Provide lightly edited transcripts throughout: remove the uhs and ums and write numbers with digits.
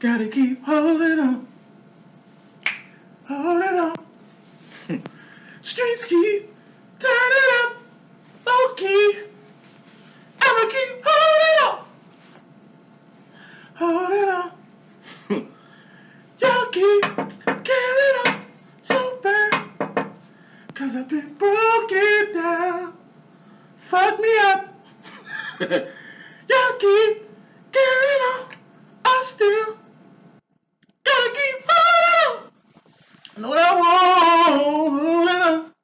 Gotta keep holding on. Holding on. Streets keep turning up. Low key. I'ma keep holding on. Holding on. Y'all keep carrying on. So bad. Cause I've been broken down. Fuck me up. Y'all keep carrying on. I still gotta keep holding on. No, I won't hold it up.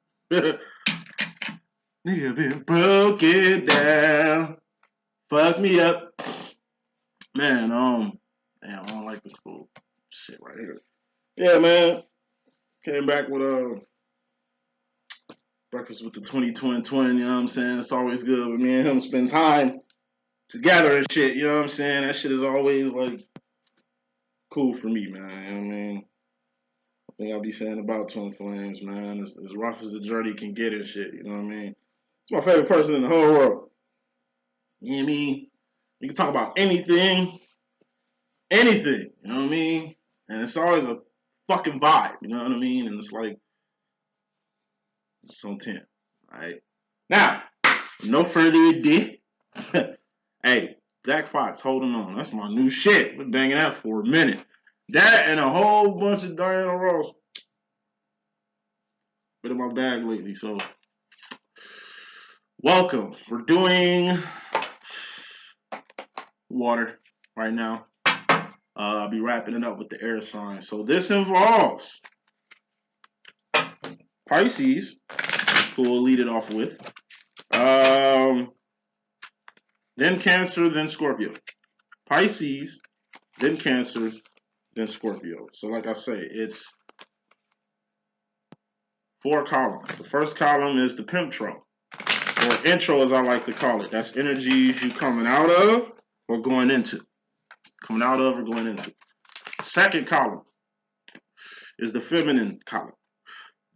Nigga been broken down. Fuck me up. Man, damn, I don't like this little shit right here. Yeah, man. Came back with breakfast with the 2020, you know what I'm saying? It's always good with me and him spend time together and shit, you know what I'm saying? That shit is always like cool for me, man. You know what I mean? I think I'll be saying about Twin Flames, man. As rough as the journey can get and shit, you know what I mean? It's my favorite person in the whole world. You know what I mean? You can talk about anything, you know what I mean? And it's always a fucking vibe, you know what I mean? And it's like, it's on 10, alright? Now, no further ado. Hey, Zach Fox, holding on. That's my new shit. Been banging that for a minute. That and a whole bunch of Diana Ross. Been in my bag lately, so welcome. We're doing water right now. I'll be wrapping it up with the air sign. So this involves Pisces, who we'll lead it off with. Then Cancer, then Scorpio. Pisces, then Cancer, then Scorpio. So like I say, it's 4 columns. The first column is the Pimptro, or intro as I like to call it. That's energies you coming out of or going into. Coming out of or going into. Second column is the feminine column.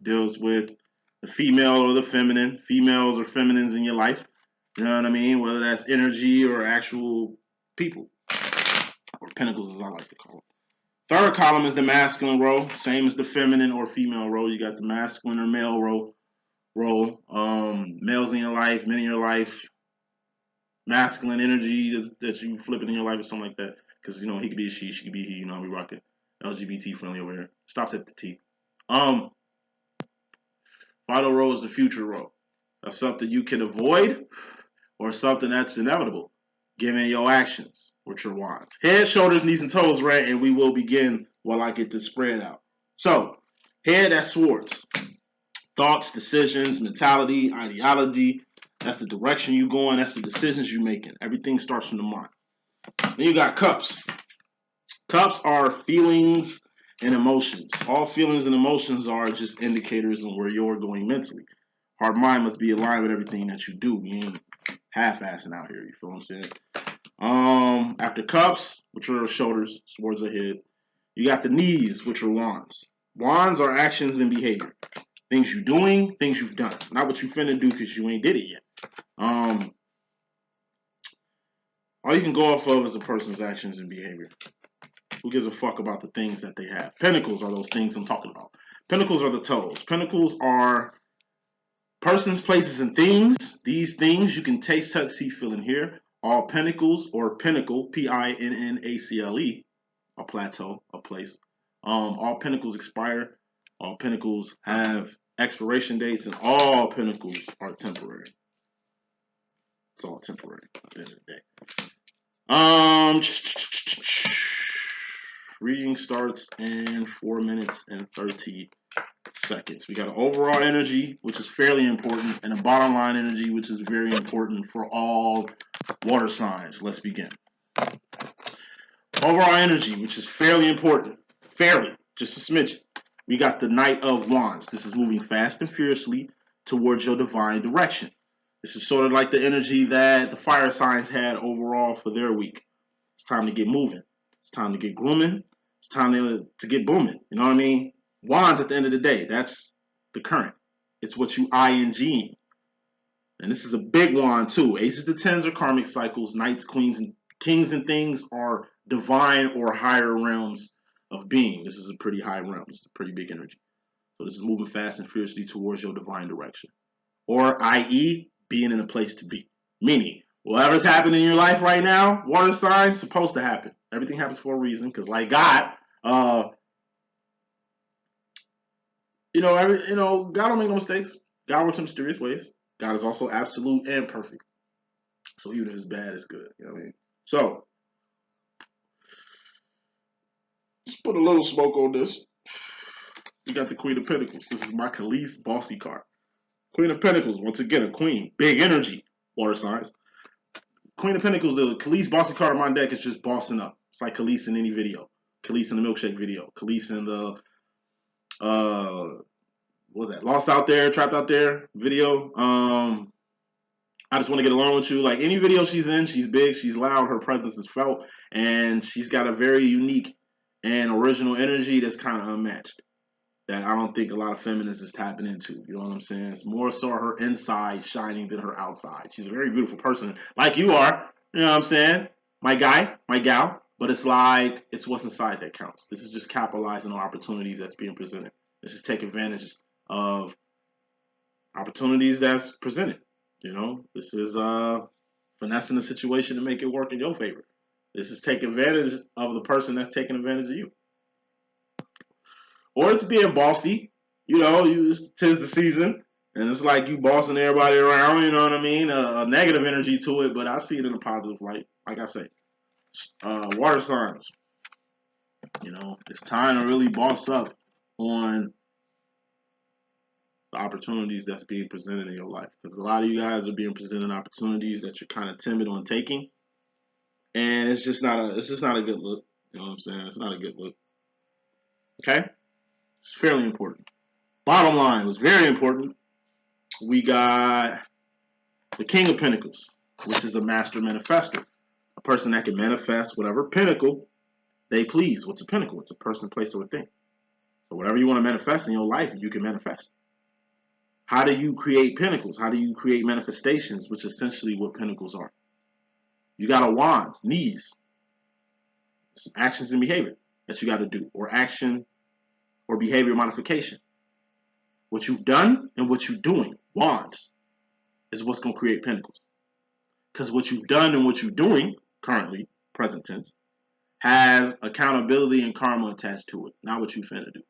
Deals with the female or the feminine. Females or feminines in your life. You know what I mean? Whether that's energy or actual people. Or pentacles as I like to call it. Third column is the masculine role. Same as the feminine or female role. You got the masculine or male role. Males in your life, men in your life. Masculine energy that you flipping in your life or something like that. Because, you know, he could be a she could be a he. You know, we rocking LGBT friendly over here. Stopped at the T. Final role is the future role. That's something you can avoid or something that's inevitable, given your actions with your wands. Head, shoulders, knees, and toes, right? And we will begin while I get this spread out. So, head, that's swords. Thoughts, decisions, mentality, ideology. That's the direction you're going. That's the decisions you're making. Everything starts from the mind. Then you got cups. Cups are feelings and emotions. All feelings and emotions are just indicators on where you're going mentally. Heart mind must be aligned with everything that you do. You ain't half-assing out here. You feel what I'm saying? After cups, which are shoulders, swords ahead, you got the knees, which are wands. Wands are actions and behavior. Things you're doing, things you've done. Not what you finna do because you ain't did it yet. All you can go off of is a person's actions and behavior. Who gives a fuck about the things that they have? Pentacles are those things I'm talking about. Pentacles are the toes. Pentacles are persons, places, and things. These things you can taste, touch, see, feel, and hear. All pentacles or pinnacle, P-I-N-N-A-C-L-E, a plateau, a place. All pentacles expire. All pentacles have expiration dates, and all pentacles are temporary. It's all temporary at the end of the day. Reading starts in 4 minutes and 30 seconds. We got an overall energy, which is fairly important, and a bottom line energy, which is very important for all water signs. Let's begin. Overall energy, which is fairly important. Fairly, just a smidgen. We got the Knight of Wands. This is moving fast and fiercely towards your divine direction. This is sort of like the energy that the fire signs had overall for their week. It's time to get moving. It's time to get grooming. It's time to get booming. You know what I mean? Wands at the end of the day, that's the current. It's what you ing. And this is a big wand too. Aces to tens are karmic cycles. Knights, queens, and kings and things are divine or higher realms of being. This is a pretty high realm. This is a pretty big energy. So this is moving fast and fiercely towards your divine direction. Or i.e., being in a place to be. Meaning, whatever's happening in your life right now, water signs, supposed to happen. Everything happens for a reason, because like God, God don't make no mistakes. God works in mysterious ways. God is also absolute and perfect. So even if it's bad, it's good. You know what I mean? So, let's put a little smoke on this. We got the Queen of Pentacles. This is my Khalees bossy card. Queen of Pentacles, once again, a queen. Big energy, water signs. Queen of Pentacles, the Khalees bossy card on my deck is just bossing up. It's like Khalees in any video. Khalees in the milkshake video. Khalees in the, what was that? Lost Out There, Trapped Out There video. I just want to get along with you. Like any video she's in, she's big, she's loud, her presence is felt, and she's got a very unique and original energy that's kind of unmatched. That I don't think a lot of feminists is tapping into. You know what I'm saying? It's more so her inside shining than her outside. She's a very beautiful person, like you are. You know what I'm saying? My guy, my gal. But it's like, it's what's inside that counts. This is just capitalizing on opportunities that's being presented. This is taking advantage of opportunities that's presented. You know, this is finessing the situation to make it work in your favor. This is taking advantage of the person that's taking advantage of you. Or it's being bossy. You know, tis the season, and it's like you bossing everybody around. You know what I mean? A negative energy to it, but I see it in a positive light. Like I say, water signs. You know, it's time to really boss up on the opportunities that's being presented in your life. Because a lot of you guys are being presented opportunities that you're kind of timid on taking, and it's just not a good look. You know what I'm saying? It's not a good look. Okay, it's fairly important. Bottom line was very important. We got the King of Pentacles, which is a master manifester, a person that can manifest whatever pinnacle they please. What's a pinnacle? It's a person, place, or a thing. So whatever you want to manifest in your life, you can manifest. How do you create pinnacles? How do you create manifestations, which is essentially what pinnacles are? You got a wands, knees, some actions and behavior that you got to do, or action or behavior modification. What you've done and what you're doing, wands, is what's going to create pinnacles. Because what you've done and what you're doing, currently, present tense, has accountability and karma attached to it, not what you finna do.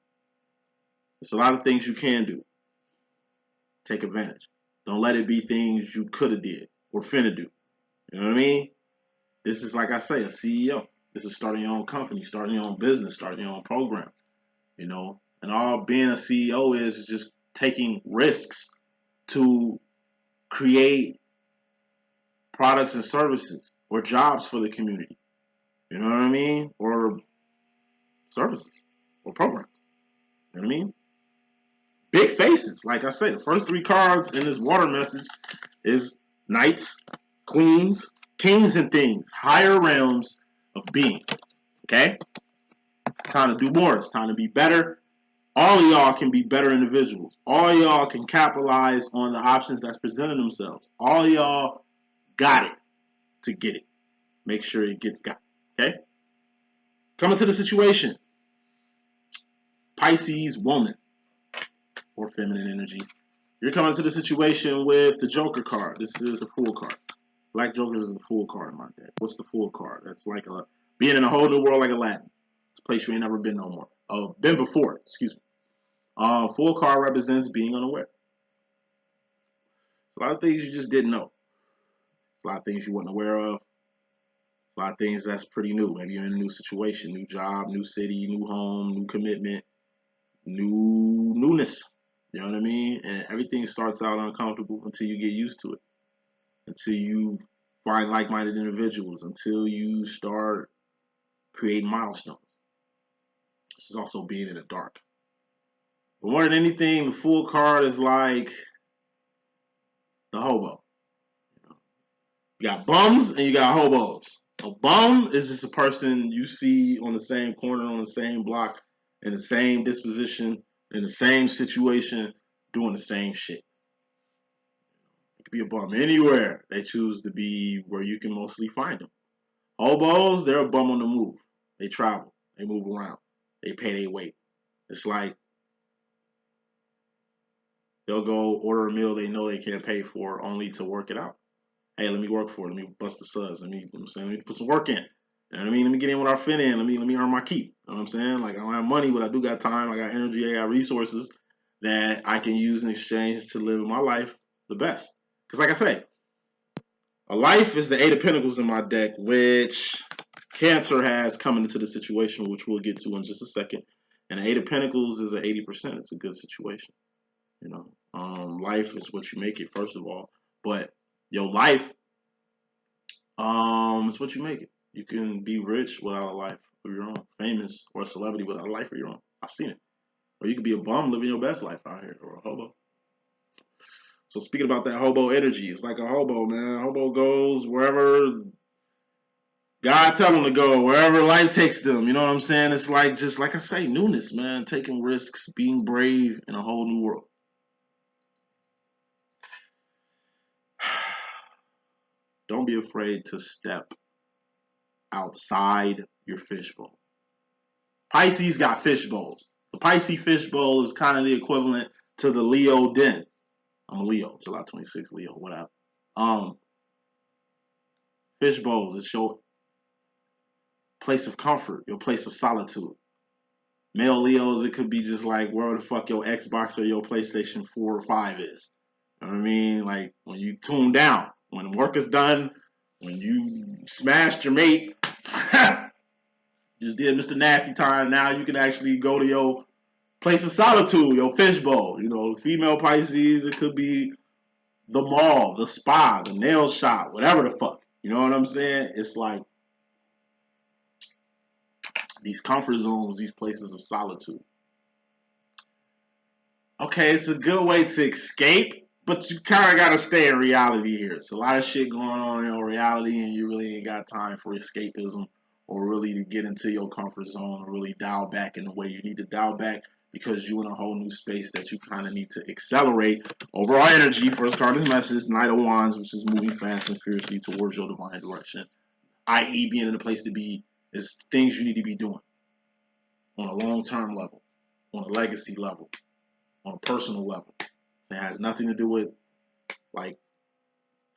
There's a lot of things you can do. Take advantage. Don't let it be things you could have did or finna do. You know what I mean? This is, like I say, a CEO. This is starting your own company, starting your own business, starting your own program. You know, and all being a CEO is just taking risks to create products and services or jobs for the community. You know what I mean? Or services or programs. You know what I mean? Big faces. Like I said, the first three cards in this water message is knights, queens, kings and things. Higher realms of being. Okay? It's time to do more. It's time to be better. All of y'all can be better individuals. All of y'all can capitalize on the options that's presented themselves. All of y'all got it to get it. Make sure it gets got. Okay? Coming to the situation. Pisces woman or feminine energy. You're coming to the situation with the Joker card. This is the Fool card. Black Jokers is the Fool card in my deck. What's the Fool card? That's like being in a whole new world like Aladdin. It's a place you ain't never been no more. Been before, excuse me. Fool card represents being unaware. It's a lot of things you just didn't know. It's a lot of things you weren't aware of. A lot of things that's pretty new. Maybe you're in a new situation, new job, new city, new home, new commitment, newness. You know what I mean? And everything starts out uncomfortable until you get used to it. Until you find like-minded individuals. Until you start creating milestones. This is also being in the dark. But more than anything, the Fool card is like the hobo. You got bums and you got hobos. A bum is just a person you see on the same corner, on the same block, in the same disposition, in the same situation, doing the same shit. It could be a bum anywhere. They choose to be where you can mostly find them. Hobos, they're a bum on the move. They travel. They move around. They pay their weight. It's like they'll go order a meal they know they can't pay for only to work it out. Hey, let me work for it. Let me bust the suds. Let me put some work in. You know what I mean? Let me get in what I fit in. Let me earn my keep. You know what I'm saying? Like, I don't have money, but I do got time. I got energy. I got resources that I can use in exchange to live my life the best. Because like I say, a life is the Eight of Pentacles in my deck, which Cancer has coming into the situation, which we'll get to in just a second. And the Eight of Pentacles is an 80%. It's a good situation. You know, life is what you make it, first of all. But your life, is what you make it. You can be rich without a life of your own, famous or a celebrity without a life of your own. I've seen it. Or you could be a bum living your best life out here, or a hobo. So speaking about that hobo energy, it's like a hobo, man. Hobo goes wherever God tell them to go, wherever life takes them. You know what I'm saying? It's like, just like I say, newness, man. Taking risks, being brave in a whole new world. Don't be afraid to step outside your fishbowl. Pisces got fishbowls. The Pisces fishbowl is kind of the equivalent to the Leo den. I'm a Leo, July 26th, Leo, whatever. Fishbowls, it's your place of comfort, your place of solitude. Male Leos, it could be just like wherever the fuck your Xbox or your PlayStation 4 or 5 is. You know what I mean? Like when you tune down, when work is done, when you smashed your mate, just did Mr. Nasty Time, now you can actually go to your place of solitude, your fishbowl. You know, female Pisces, it could be the mall, the spa, the nail shop, whatever the fuck. You know what I'm saying? It's like these comfort zones, these places of solitude. Okay, it's a good way to escape, but you kind of got to stay in reality here. It's a lot of shit going on in reality, and you really ain't got time for escapism or really to get into your comfort zone or really dial back in the way you need to dial back, because you're in a whole new space that you kind of need to accelerate overall energy. First card is message, Knight of Wands, which is moving fast and fiercely towards your divine direction, i.e. being in a place to be is things you need to be doing on a long-term level, on a legacy level, on a personal level. It has nothing to do with, like,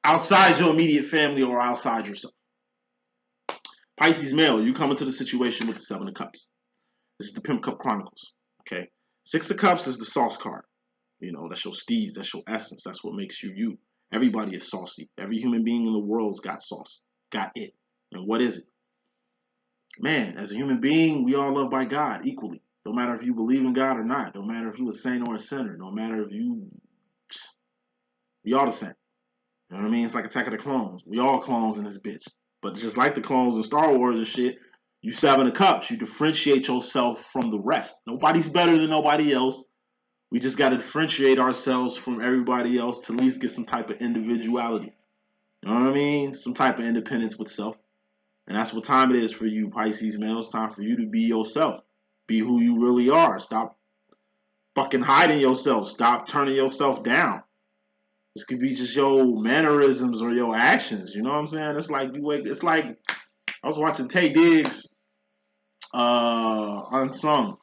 outside your immediate family or outside yourself. Pisces male, you come into the situation with the Seven of Cups. This is the Pimp Cup Chronicles. Okay, Six of Cups is the sauce card. You know, that's your steez, that's your essence, that's what makes you you. Everybody is saucy. Every human being in the world's got sauce, got it. And what is it? Man, as a human being, we all loved by God equally. No matter if you believe in God or not. No matter if you a saint or a sinner. No matter if you... We all the same. You know what I mean? It's like Attack of the Clones. We all clones in this bitch. But just like the clones in Star Wars and shit, you Seven of Cups. You differentiate yourself from the rest. Nobody's better than nobody else. We just got to differentiate ourselves from everybody else to at least get some type of individuality. You know what I mean? Some type of independence with self. And that's what time it is for you, Pisces male. It's time for you to be yourself. Be who you really are. Stop fucking hiding yourself. Stop turning yourself down. This could be just your mannerisms or your actions. You know what I'm saying? It's like it's like I was watching Tay Diggs unsung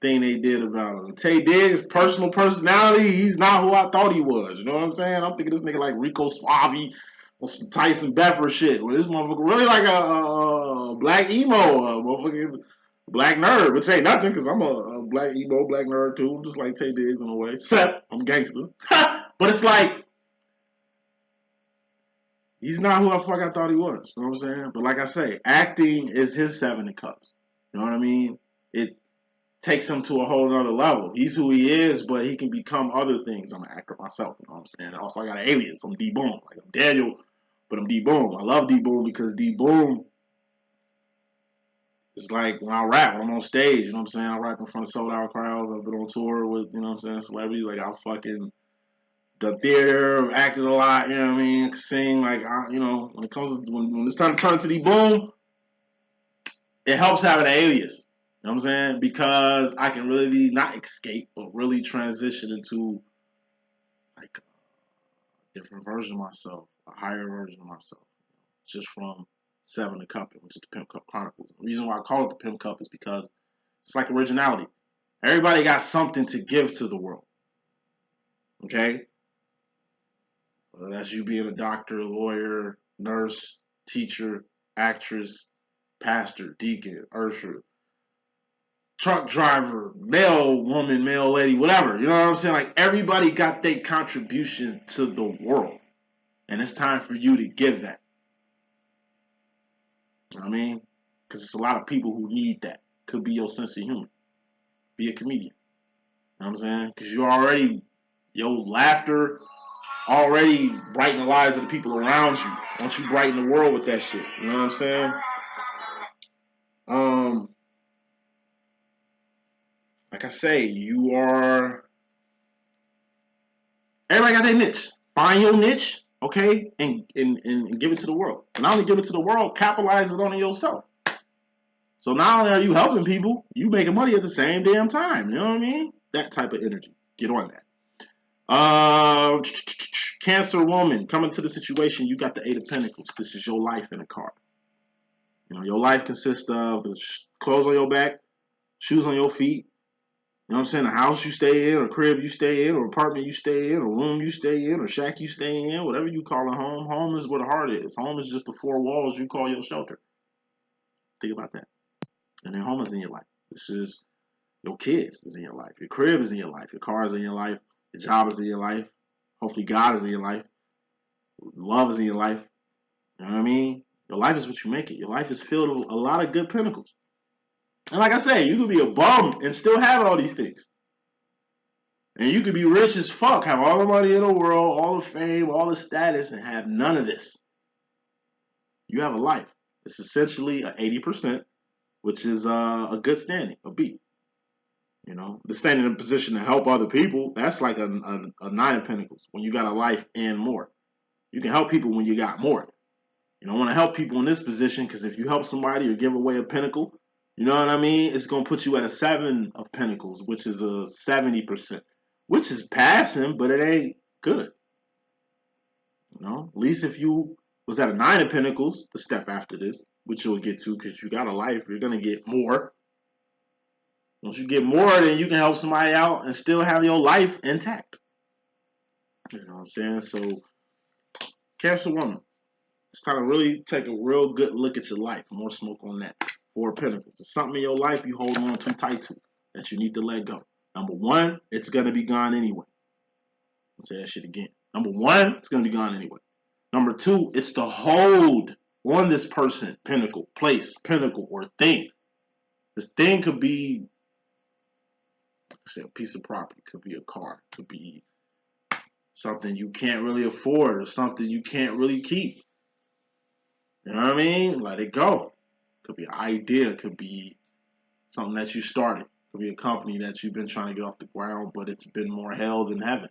thing they did about him. Tay Diggs' personal personality, he's not who I thought he was. You know what I'm saying? I'm thinking this nigga like Rico Suave or some Tyson Becker shit. Well, this motherfucker really like a black emo, a motherfucking black nerd, which ain't nothing because I'm a black emo, black nerd too. I'm just like Tay Diggs in a way. Except I'm gangster. But it's like, he's not who the fuck I thought he was. You know what I'm saying? But like I say, acting is his Seven of Cups. You know what I mean? It takes him to a whole nother level. He's who he is, but he can become other things. I'm an actor myself. You know what I'm saying? Also, I got an alias. I'm D.Boom. Like, I'm Daniel, but I'm D.Boom. I love D.Boom because D.Boom is like when I rap, when I'm on stage. You know what I'm saying? I rap in front of sold-out crowds. I've been on tour with, you know what I'm saying, celebrities. Like, I fucking... the theater, acted a lot, you know what I mean? Sing, like, you know, when it comes to, when it's time to turn to D.Boom, it helps having an alias. You know what I'm saying? Because I can really not escape, but really transition into, like, a different version of myself, a higher version of myself. Just from Seven of Cups, which is the Pimp Cup Chronicles. The reason why I call it the Pimp Cup is because it's like originality. Everybody got something to give to the world. Okay? Whether that's you being a doctor, lawyer, nurse, teacher, actress, pastor, deacon, usher, truck driver, male woman, male lady, whatever. You know what I'm saying? Like, everybody got their contribution to the world. And it's time for you to give that. You know what I mean? Because it's a lot of people who need that. Could be your sense of humor. Be a comedian. You know what I'm saying? Because you already, your laughter already brighten the lives of the people around you. Once you brighten the world with that shit. You know what I'm saying? Like I say, you are... Everybody got their niche. Find your niche, okay? And give it to the world. And not only give it to the world, capitalize it on it yourself. So not only are you helping people, you making money at the same damn time. You know what I mean? That type of energy. Get on that. Cancer woman, coming to the situation, you got the Eight of Pentacles. This is your life in a card. You know, your life consists of the clothes on your back, shoes on your feet. You know what I'm saying? A house you stay in, or crib you stay in, or apartment you stay in, or room you stay in, or shack you stay in, whatever you call a home. Home is where the heart is. Home is just the four walls you call your shelter. Think about that. And then home is in your life. This is your kids is in your life. Your crib is in your life. Your car is in your life. Your job is in your life. Hopefully God is in your life. Love is in your life. You know what I mean? Your life is what you make it. Your life is filled with a lot of good pinnacles. And like I say, you could be a bum and still have all these things. And you could be rich as fuck, have all the money in the world, all the fame, all the status, and have none of this. You have a life. It's essentially an 80%, which is a good standing, a B. You know, the standing in a position to help other people, that's like a Nine of Pentacles, when you got a life and more. You can help people when you got more. You don't want to help people in this position, because if you help somebody or give away a pentacle, you know what I mean? It's going to put you at a Seven of Pentacles, which is a 70%, which is passing, but it ain't good. You know, at least if you was at a Nine of Pentacles, the step after this, which you'll get to because you got a life, you're going to get more. Once you get more, then you can help somebody out and still have your life intact. You know what I'm saying? So, Cancer woman, it's time to really take a real good look at your life. More smoke on that. Four of Pentacles. It's something in your life you hold on too tight to that you need to let go. Number one, it's going to be gone anyway. I'll say that shit again. Number one, it's going to be gone anyway. Number two, it's the hold on this person, pentacle, place, pinnacle, or thing. This thing could be, like I said, a piece of property. Could be a car. Could be something you can't really afford or something you can't really keep. You know what I mean? Let it go. Could be an idea. Could be something that you started. Could be a company that you've been trying to get off the ground, but it's been more hell than heaven.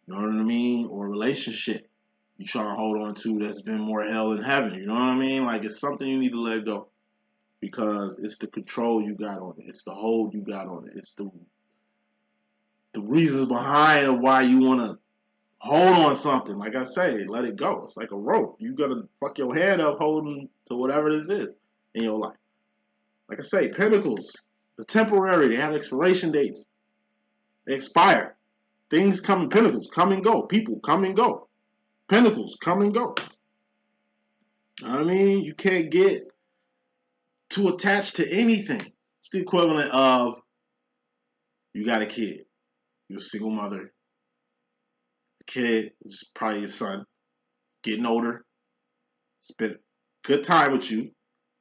You know what I mean? Or a relationship you trying to hold on to that's been more hell than heaven. You know what I mean? Like, it's something you need to let go. Because it's the control you got on it. It's the hold you got on it. It's the reasons behind of why you want to hold on something. Like I say, let it go. It's like a rope. You got to fuck your head up holding to whatever this is in your life. Like I say, pentacles, they're temporary. They have expiration dates. They expire. Things come in pentacles, come and go. People come and go. Pentacles come and go. I mean, you can't get too attached to anything. It's the equivalent of you got a kid. You're a single mother. The kid is probably your son. Getting older. Spent good time with you,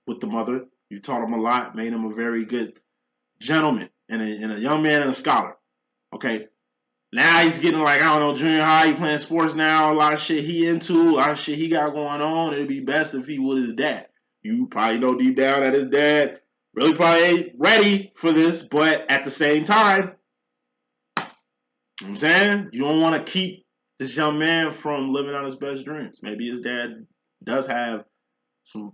with the mother. You taught him a lot, made him a very good gentleman and a young man and a scholar. Okay. Now he's getting like, I don't know, junior high, he playing sports now, a lot of shit he into, a lot of shit he got going on. It'd be best if he was his dad. You probably know deep down that his dad really probably ain't ready for this, but at the same time, you know what I'm saying? You don't want to keep this young man from living out his best dreams. Maybe his dad does have some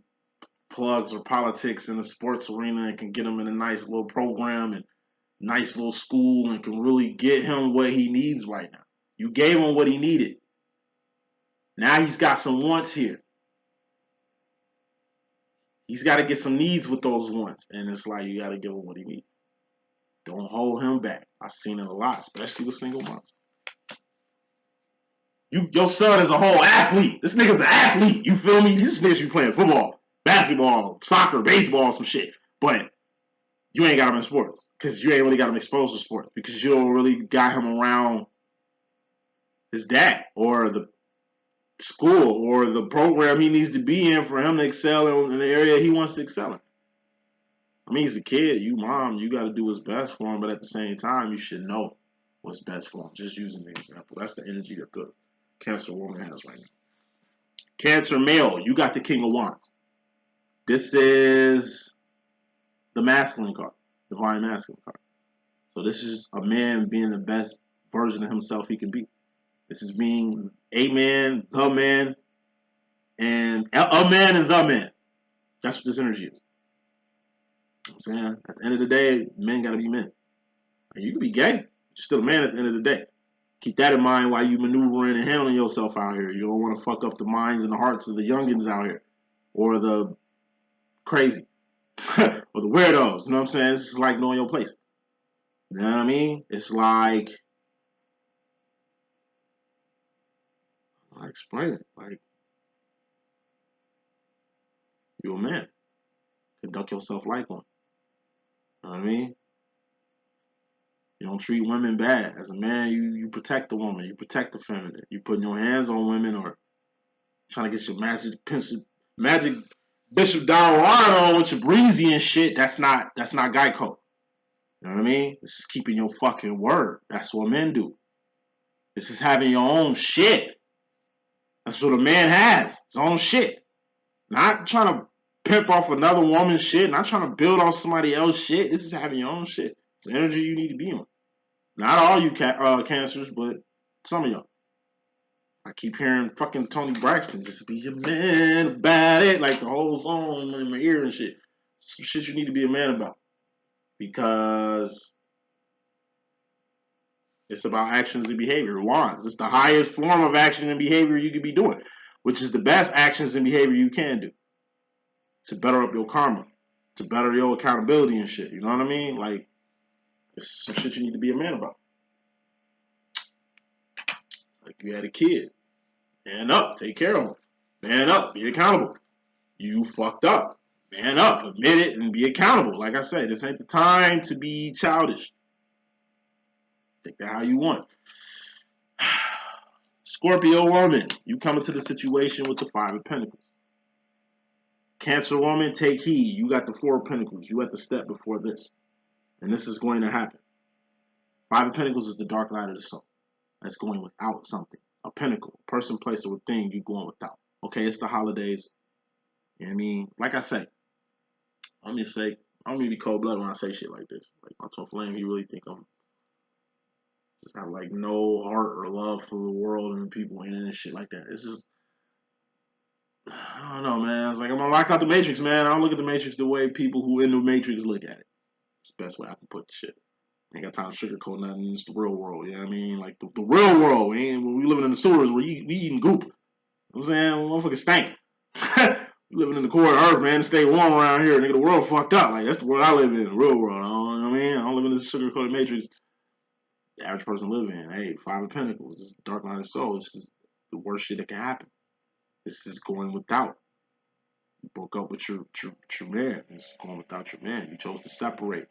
plugs or politics in the sports arena and can get him in a nice little program and nice little school and can really get him what he needs right now. You gave him what he needed. Now he's got some wants here. He's got to get some needs with those ones. And it's like, you got to give him what he needs. Don't hold him back. I've seen it a lot, especially with single moms. Your son is a whole athlete. This nigga's an athlete. You feel me? This nigga should be playing football, basketball, soccer, baseball, some shit. But you ain't got him in sports because you ain't really got him exposed to sports because you don't really got him around his dad or the school or the program he needs to be in for him to excel in the area he wants to excel in. I mean, he's a kid. You, mom, you got to do what's best for him, but at the same time, you should know what's best for him. Just using the example. That's the energy that the Cancer woman has right now. Cancer male, you got the King of Wands. This is the masculine card, divine masculine card. So this is a man being the best version of himself he can be. This is being a man, the man, and a man and the man. That's what this energy is. You know what I'm saying? At the end of the day, men got to be men. And you can be gay. You're still a man at the end of the day. Keep that in mind while you maneuvering and handling yourself out here. You don't want to fuck up the minds and the hearts of the youngins out here. Or the crazy. Or the weirdos. You know what I'm saying? This is like knowing your place. You know what I mean? It's like... I explain it. Like, you're a man. Conduct yourself like one. You know what I mean? You don't treat women bad. As a man, you protect the woman. You protect the feminine. You putting your hands on women or trying to get your magic Bishop Diorano on with your breezy and shit. That's not Geico. You know what I mean? This is keeping your fucking word. That's what men do. This is having your own shit. That's what a man has. His own shit. Not trying to pimp off another woman's shit. Not trying to build on somebody else's shit. This is having your own shit. It's the energy you need to be on. Not all you cancers, but some of y'all. I keep hearing fucking Tony Braxton, just be a man about it. Like the whole song in my ear and shit. Some shit you need to be a man about. Because it's about actions and behavior. Wands. It's the highest form of action and behavior you could be doing. Which is the best actions and behavior you can do. To better up your karma. To better your accountability and shit. You know what I mean? Like, it's some shit you need to be a man about. Like you had a kid. Man up. Take care of him. Man up. Be accountable. You fucked up. Man up. Admit it and be accountable. Like I said, this ain't the time to be childish. Take that how you want. Scorpio woman. You come into the situation with the 5 of Pentacles. Cancer woman, take heed. You got the 4 of Pentacles. You at the step before this. And this is going to happen. 5 of Pentacles is the dark night of the soul. That's going without something. A pentacle, a person, place, or a thing you going without. Okay, it's the holidays. You know what I mean? Like I say, I'm just say, I'm really cold-blooded when I say shit like this. Like, my twin flame, you really think I'm just have like no heart or love for the world and the people in it and shit like that. It's just, I don't know, man. It's like I'm gonna lock out the Matrix, man. I don't look at the Matrix the way people who in the Matrix look at it. It's the best way I can put the shit. Ain't got time to sugarcoat nothing. It's the real world, you know what I mean? Like, the real world, man. We living in the sewers where we eating goop. You know what I'm saying? Motherfucking stank. We living in the core of the earth, man. Stay warm around here. Nigga, the world fucked up. Like, that's the world I live in, the real world. You know what I mean? I don't live in this sugarcoated Matrix the average person live in. Hey, 5 of Pentacles. This is the dark night of soul. This is the worst shit that can happen. This is going without. You broke up with your man. This is going without your man. You chose to separate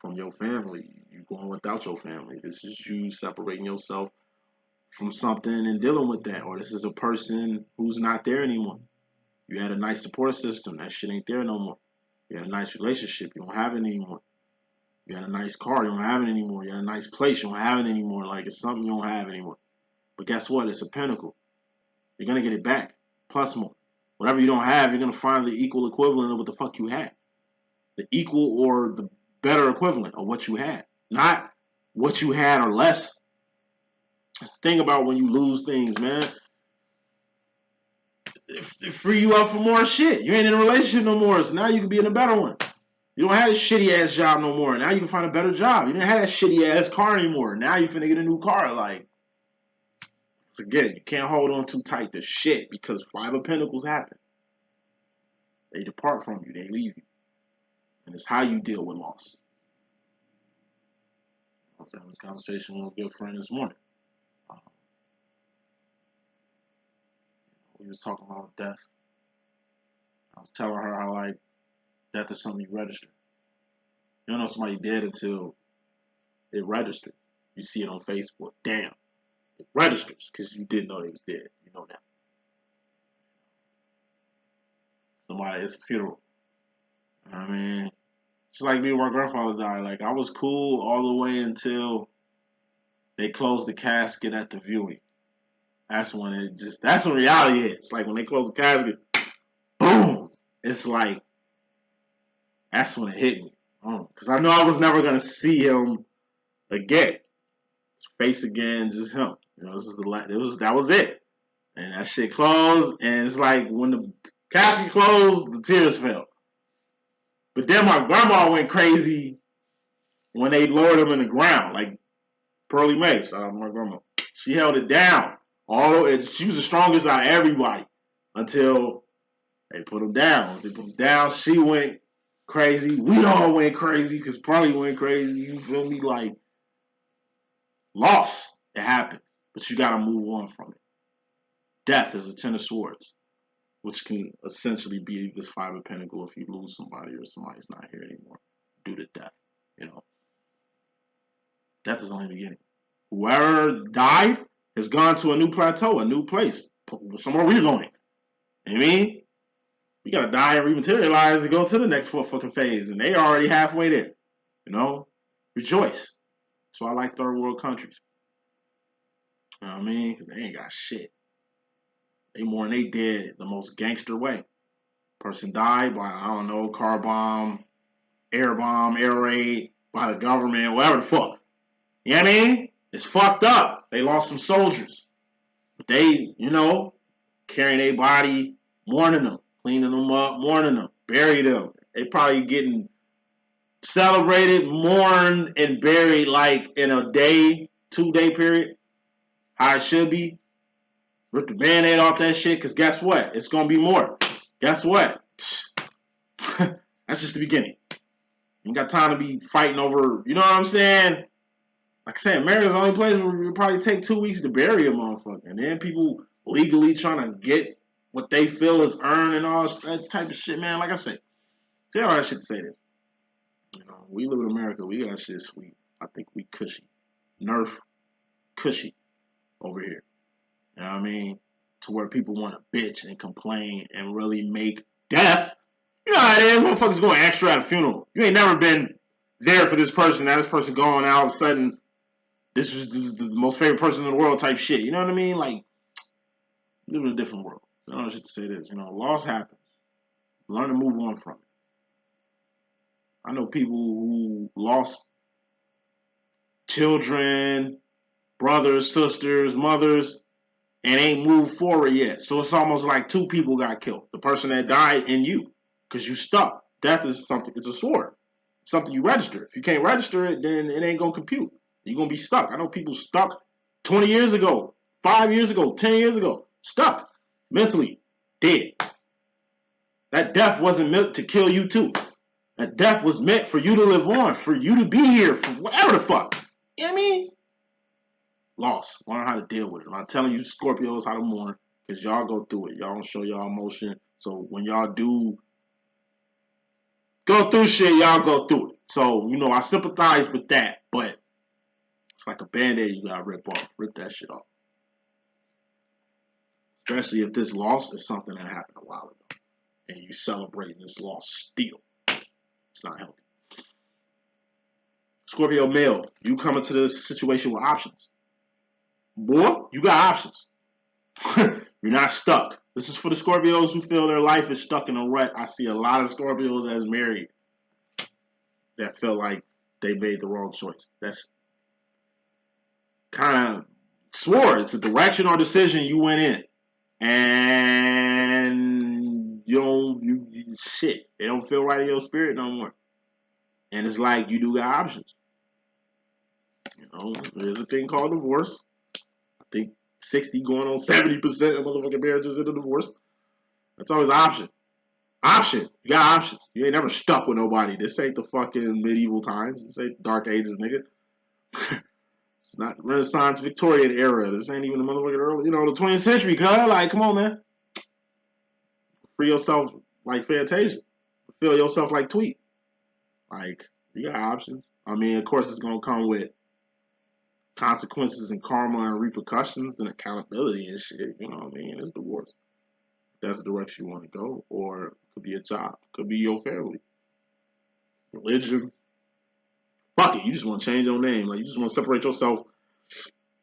from your family. You going without your family. This is you separating yourself from something and dealing with that. Or this is a person who's not there anymore. You had a nice support system. That shit ain't there no more. You had a nice relationship. You don't have it anymore. You had a nice car. You don't have it anymore. You had a nice place. You don't have it anymore. Like, it's something you don't have anymore. But guess what? It's a pentacle. You're going to get it back. Plus more. Whatever you don't have, you're going to find the equal equivalent of what the fuck you had. The equal or the better equivalent of what you had. Not what you had or less. That's the thing about when you lose things, man. It free you up for more shit. You ain't in a relationship no more, so now you can be in a better one. You don't have a shitty ass job no more. Now you can find a better job. You didn't have that shitty ass car anymore. Now you finna get a new car. Like, again, you can't hold on too tight to shit because 5 of Pentacles happen. They depart from you. They leave you. And it's how you deal with loss. I was having this conversation with a good friend this morning. We was talking about death. I was telling her how, like, death is something you register. You don't know somebody dead until it registers. You see it on Facebook. Damn. It registers because you didn't know they was dead. You know that. Somebody, it's a funeral. I mean, it's like me when my grandfather died. Like, I was cool all the way until they closed the casket at the viewing. That's when that's when reality hits. Like, when they close the casket, boom. It's like, that's when it hit me. Because I know I was never going to see him again. His face again, just him. You know, that was it. And that shit closed, and it's like when the casket closed, the tears fell. But then my grandma went crazy when they lowered him in the ground, like Pearly May. Shout out to my grandma. She held it down. She was the strongest out of everybody until they put him down. Once they put him down, she went crazy. We all went crazy because Pearly went crazy. You feel me? Like, loss. It happens. But you got to move on from it. Death is a 10 of swords, which can essentially be this 5 of pentacles if you lose somebody or somebody's not here anymore due to death. You know, death is only the beginning. Whoever died has gone to a new plateau, a new place, somewhere we're going. You know what I mean? We gotta die and rematerialize to go to the next fucking phase, and they already halfway there. You know, rejoice. So I like third world countries. You know what I mean? Because they ain't got shit. They mourn they dead the most gangster way. Person died by, I don't know, car bomb, air raid, by the government, whatever the fuck. You know what I mean? It's fucked up. They lost some soldiers. But they, you know, carrying their body, mourning them, cleaning them up, mourning them, bury them. They probably getting celebrated, mourned, and buried like in a day, 2-day period. How it should be. Rip the band-aid off that shit, because guess what? It's going to be more. Guess what? That's just the beginning. You ain't got time to be fighting over, you know what I'm saying? Like I said, America's the only place where you probably take 2 weeks to bury a motherfucker. And then people legally trying to get what they feel is earned and all that type of shit, man. Like I said, say all that shit to say this. You know, we live in America. We got shit sweet. I think we cushy. Nerf cushy over here. You know what I mean? To where people want to bitch and complain and really make death. You know how it is. Motherfuckers going extra at a funeral. You ain't never been there for this person. Now this person going out, all of a sudden, this is the most favorite person in the world type shit. You know what I mean? Like, we live in a different world. I don't know shit to say this. You know, loss happens. Learn to move on from it. I know people who lost children, brothers, sisters, mothers, and ain't moved forward yet. So it's almost like 2 people got killed. The person that died and you. Because you stuck. Death is something, it's a sword. It's something you register. If you can't register it, then it ain't going to compute. You're going to be stuck. I know people stuck 20 years ago, 5 years ago, 10 years ago. Stuck. Mentally. Dead. That death wasn't meant to kill you too. That death was meant for you to live on. For you to be here. For whatever the fuck. You know what I mean? Loss. Learn how to deal with it. I'm not telling you Scorpios how to mourn. Because y'all go through it. Y'all don't show y'all emotion. So when y'all do go through shit, y'all go through it. So, you know, I sympathize with that. But it's like a band-aid you gotta rip off. Rip that shit off. Especially if this loss is something that happened a while ago. And you celebrating this loss still. It's not healthy. Scorpio male, you come into this situation with options. Boy, you got options. You're not stuck. This is for the Scorpios who feel their life is stuck in a rut. I see a lot of Scorpios as married that feel like they made the wrong choice. That's kind of swore. It's a direction or decision you went in. And shit. It don't feel right in your spirit no more. And it's like you do got options. You know, there's a thing called divorce. I think 60 going on 70% of motherfucking marriages in a divorce. That's always an option. Option. You got options. You ain't never stuck with nobody. This ain't the fucking medieval times. This ain't Dark Ages, nigga. It's not Renaissance, Victorian era. This ain't even the motherfucking early, the 20th century, cuz. Like, come on, man. Free yourself like Fantasia. Feel yourself like Tweet. Like, you got options. I mean, of course, it's going to come with consequences and karma and repercussions and accountability and shit. You know what I mean? It's divorce. That's the direction you want to go. Or it could be a job. It could be your family. Religion. Fuck it. You just want to change your name. Like, you just want to separate yourself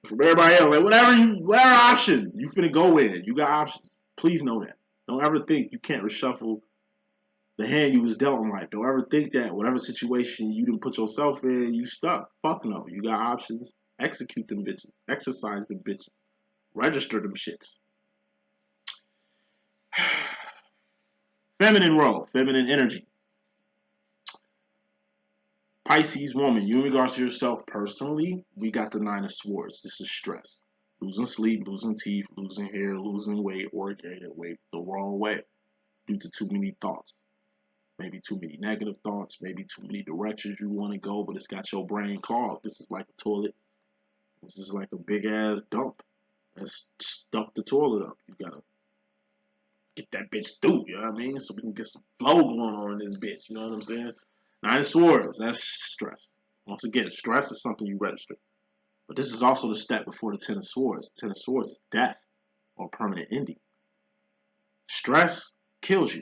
from everybody else. Like, whatever option you finna go in, you got options. Please know that. Don't ever think you can't reshuffle the hand you was dealt in life. Don't ever think that whatever situation you didn't put yourself in, you stuck. Fuck no. You got options. Execute them bitches. Exercise them bitches. Register them shits. Feminine role. Feminine energy. Pisces woman, you in regards to yourself personally, we got the 9 of Swords. This is stress. Losing sleep, losing teeth, losing hair, losing weight, or gaining weight the wrong way due to too many thoughts. Maybe too many negative thoughts, maybe too many directions you want to go, but it's got your brain clogged. This is like a toilet. This is like a big ass dump that's stuffed the toilet up. You gotta get that bitch through, you know what I mean? So we can get some flow going on in this bitch, you know what I'm saying? 9 of Swords, that's stress. Once again, stress is something you register. But this is also the step before the 10 of Swords. The 10 of Swords is death or permanent ending. Stress kills you.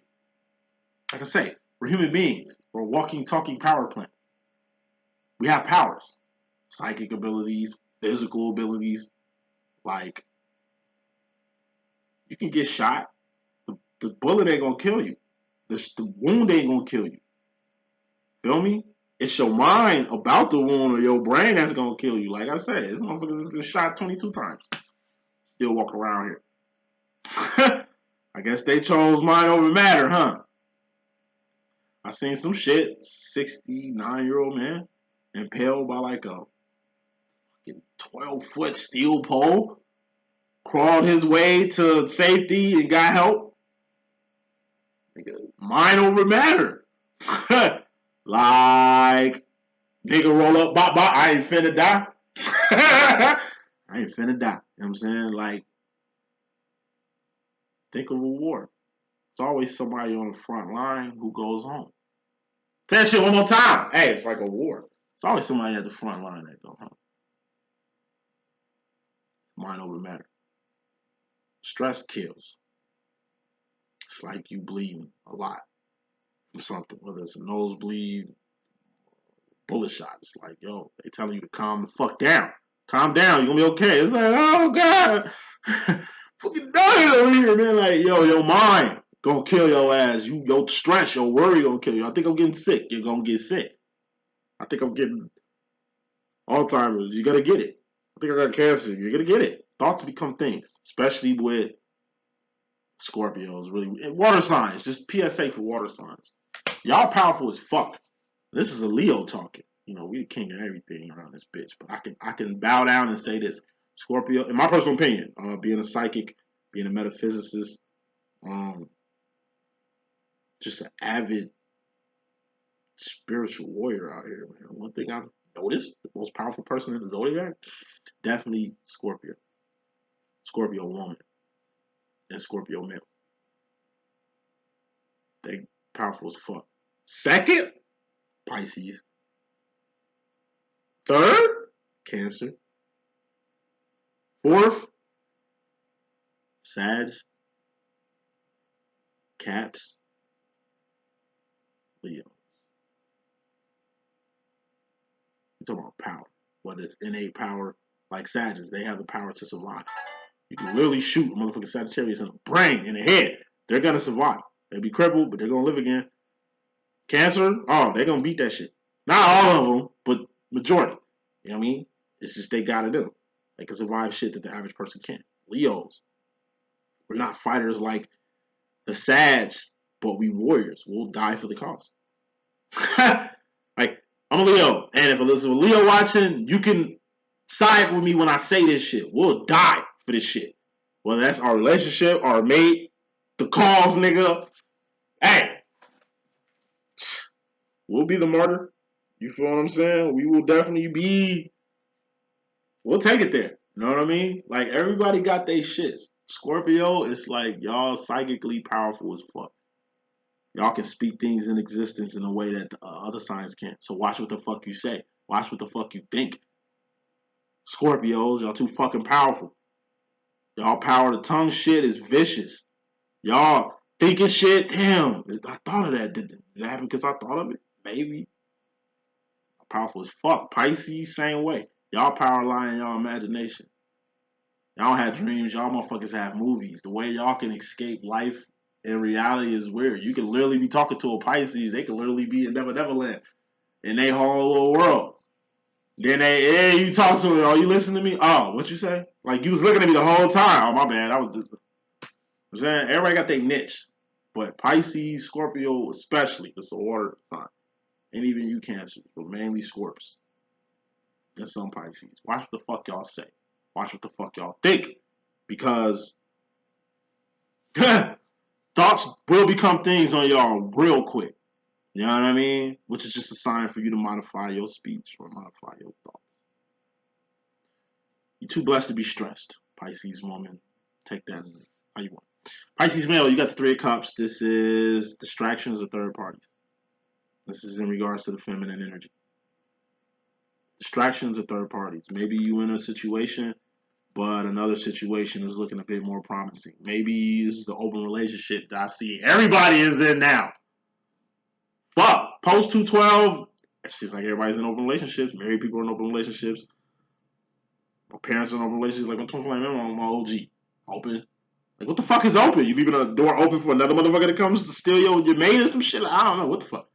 Like I say, we're human beings. We're a walking, talking power plant. We have powers. Psychic abilities, physical abilities. Like, you can get shot. The bullet ain't gonna kill you. The wound ain't gonna kill you. Feel me? It's your mind about the wound or your brain that's gonna kill you. Like I said, this motherfucker has been shot 22 times. Still walk around here. I guess they chose mind over matter, huh? I seen some shit. 69-year-old man impaled by like a 12-foot steel pole. Crawled his way to safety and got help. Mind over matter. Like, nigga roll up, bop, bop, I ain't finna die. I ain't finna die. You know what I'm saying? Like, think of reward. It's always somebody on the front line who goes home. Say that shit one more time. Hey, it's like a war. It's always somebody at the front line that goes home. Mind over matter. Stress kills. It's like you bleeding a lot from something, whether it's a nosebleed, bullet shot. It's like, yo, they telling you to calm the fuck down. Calm down, you're gonna be okay. It's like, oh God, fucking dying over here, man. Like, yo, your mind gonna kill your ass. Your stress, your worry gonna kill you. I think I'm getting sick. You're gonna get sick. I think I'm getting Alzheimer's. You're gonna get it. I think I got cancer. You're gonna get it. Thoughts become things, especially with Scorpios. Really, water signs. Just PSA for water signs. Y'all powerful as fuck. This is a Leo talking. You know, we the king of everything around this bitch. But I can bow down and say this. Scorpio, in my personal opinion, being a psychic, being a metaphysicist, just an avid spiritual warrior out here, man. One thing I've noticed, the most powerful person in the zodiac, definitely Scorpio. Scorpio woman and Scorpio male. They powerful as fuck. Second, Pisces. Third, Cancer. Fourth, Sag. Caps. Leo. You're talking about power. Whether it's innate power, like Sagittarius, they have the power to survive. You can literally shoot a motherfucking Sagittarius in the brain, in the head. They're gonna survive. They'll be crippled, but they're gonna live again. Cancer, oh, they're gonna beat that shit. Not all of them, but majority. You know what I mean? It's just they gotta do. They can survive shit that the average person can't. Leos, we're not fighters like the Sag, but we warriors. We'll die for the cause. Like, I'm a Leo, and if there's a Leo watching, you can side with me when I say this shit. We'll die for this shit. Whether that's our relationship, our mate, the cause, nigga. Hey, we'll be the martyr. You feel what I'm saying? We will definitely be. We'll take it there. You know what I mean? Like, everybody got their shits. Scorpio, it's like y'all psychically powerful as fuck. Y'all can speak things in existence in a way that other signs can't. So watch what the fuck you say. Watch what the fuck you think. Scorpios, y'all too fucking powerful. Y'all power the tongue shit is vicious. Y'all thinking shit, damn, I thought of that. Did that happen because I thought of it? Maybe. Powerful as fuck. Pisces, same way. Y'all power lie in y'all imagination. Y'all have dreams. Y'all motherfuckers have movies. The way y'all can escape life and reality is weird. You can literally be talking to a Pisces. They can literally be in Never Neverland in their whole little world. Then hey, you talk to me. Oh, you listen to me? Oh, what you say? Like, you was looking at me the whole time. Oh, my bad. I was just, I'm saying, everybody got their niche. But Pisces, Scorpio especially, it's a water sign. And even you Cancer, but mainly Scorps. And some Pisces. Watch what the fuck y'all say. Watch what the fuck y'all think. Because thoughts will become things on y'all real quick. You know what I mean? Which is just a sign for you to modify your speech or modify your thoughts. You're too blessed to be stressed, Pisces woman. Take that in how you want. Pisces male, you got the Three of Cups. This is distractions of third parties. This is in regards to the feminine energy. Distractions of third parties. Maybe you in a situation, but another situation is looking a bit more promising. Maybe this is the open relationship that I see everybody is in now. Fuck. Post 212, it seems like everybody's in open relationships. Married people are in open relationships. My parents are in open relationships. Like, I'm talking like, I'm my OG. Open. Like, what the fuck is open? You leaving a door open for another motherfucker that comes to steal your maid or some shit? I don't know. What the fuck?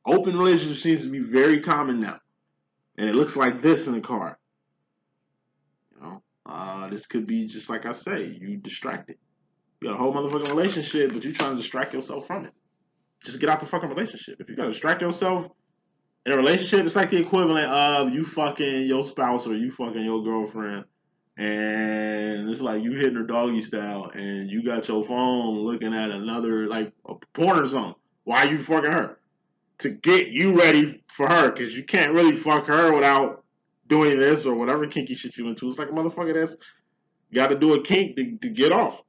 Open relationships seems to be very common now. And it looks like this in the card. You know? This could be just like I say, you distracted. You got a whole motherfucking relationship, but you trying to distract yourself from it. Just get out the fucking relationship. If you gotta distract yourself in a relationship, it's like the equivalent of you fucking your spouse or you fucking your girlfriend, and it's like you hitting her doggy style, and you got your phone looking at another, like a porn or something. Why are you fucking her? To get you ready for her, because you can't really fuck her without doing this or whatever kinky shit you into. It's like a motherfucker that's got to do a kink to get off.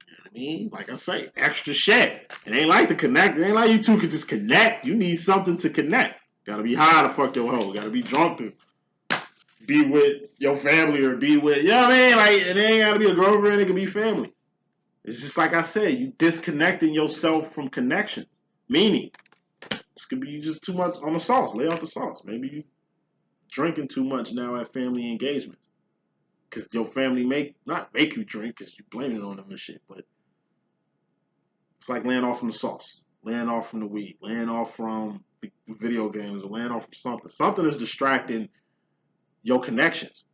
You know what I mean? Like I say, extra shit. It ain't like to connect. It ain't like you two could just connect. You need something to connect. Gotta be high to fuck your hoe. Gotta be drunk to be with your family or be with, you know what I mean? Like, it ain't gotta be a girlfriend. It could be family. It's just like I said, you disconnecting yourself from connections. Meaning, this could be just too much on the sauce. Lay off the sauce. Maybe you drinking too much now at family engagements. Because your family not make you drink because you blaming it on them and shit, but it's like laying off from the sauce, laying off from the weed, laying off from the video games, or laying off from something. Something is distracting your connections.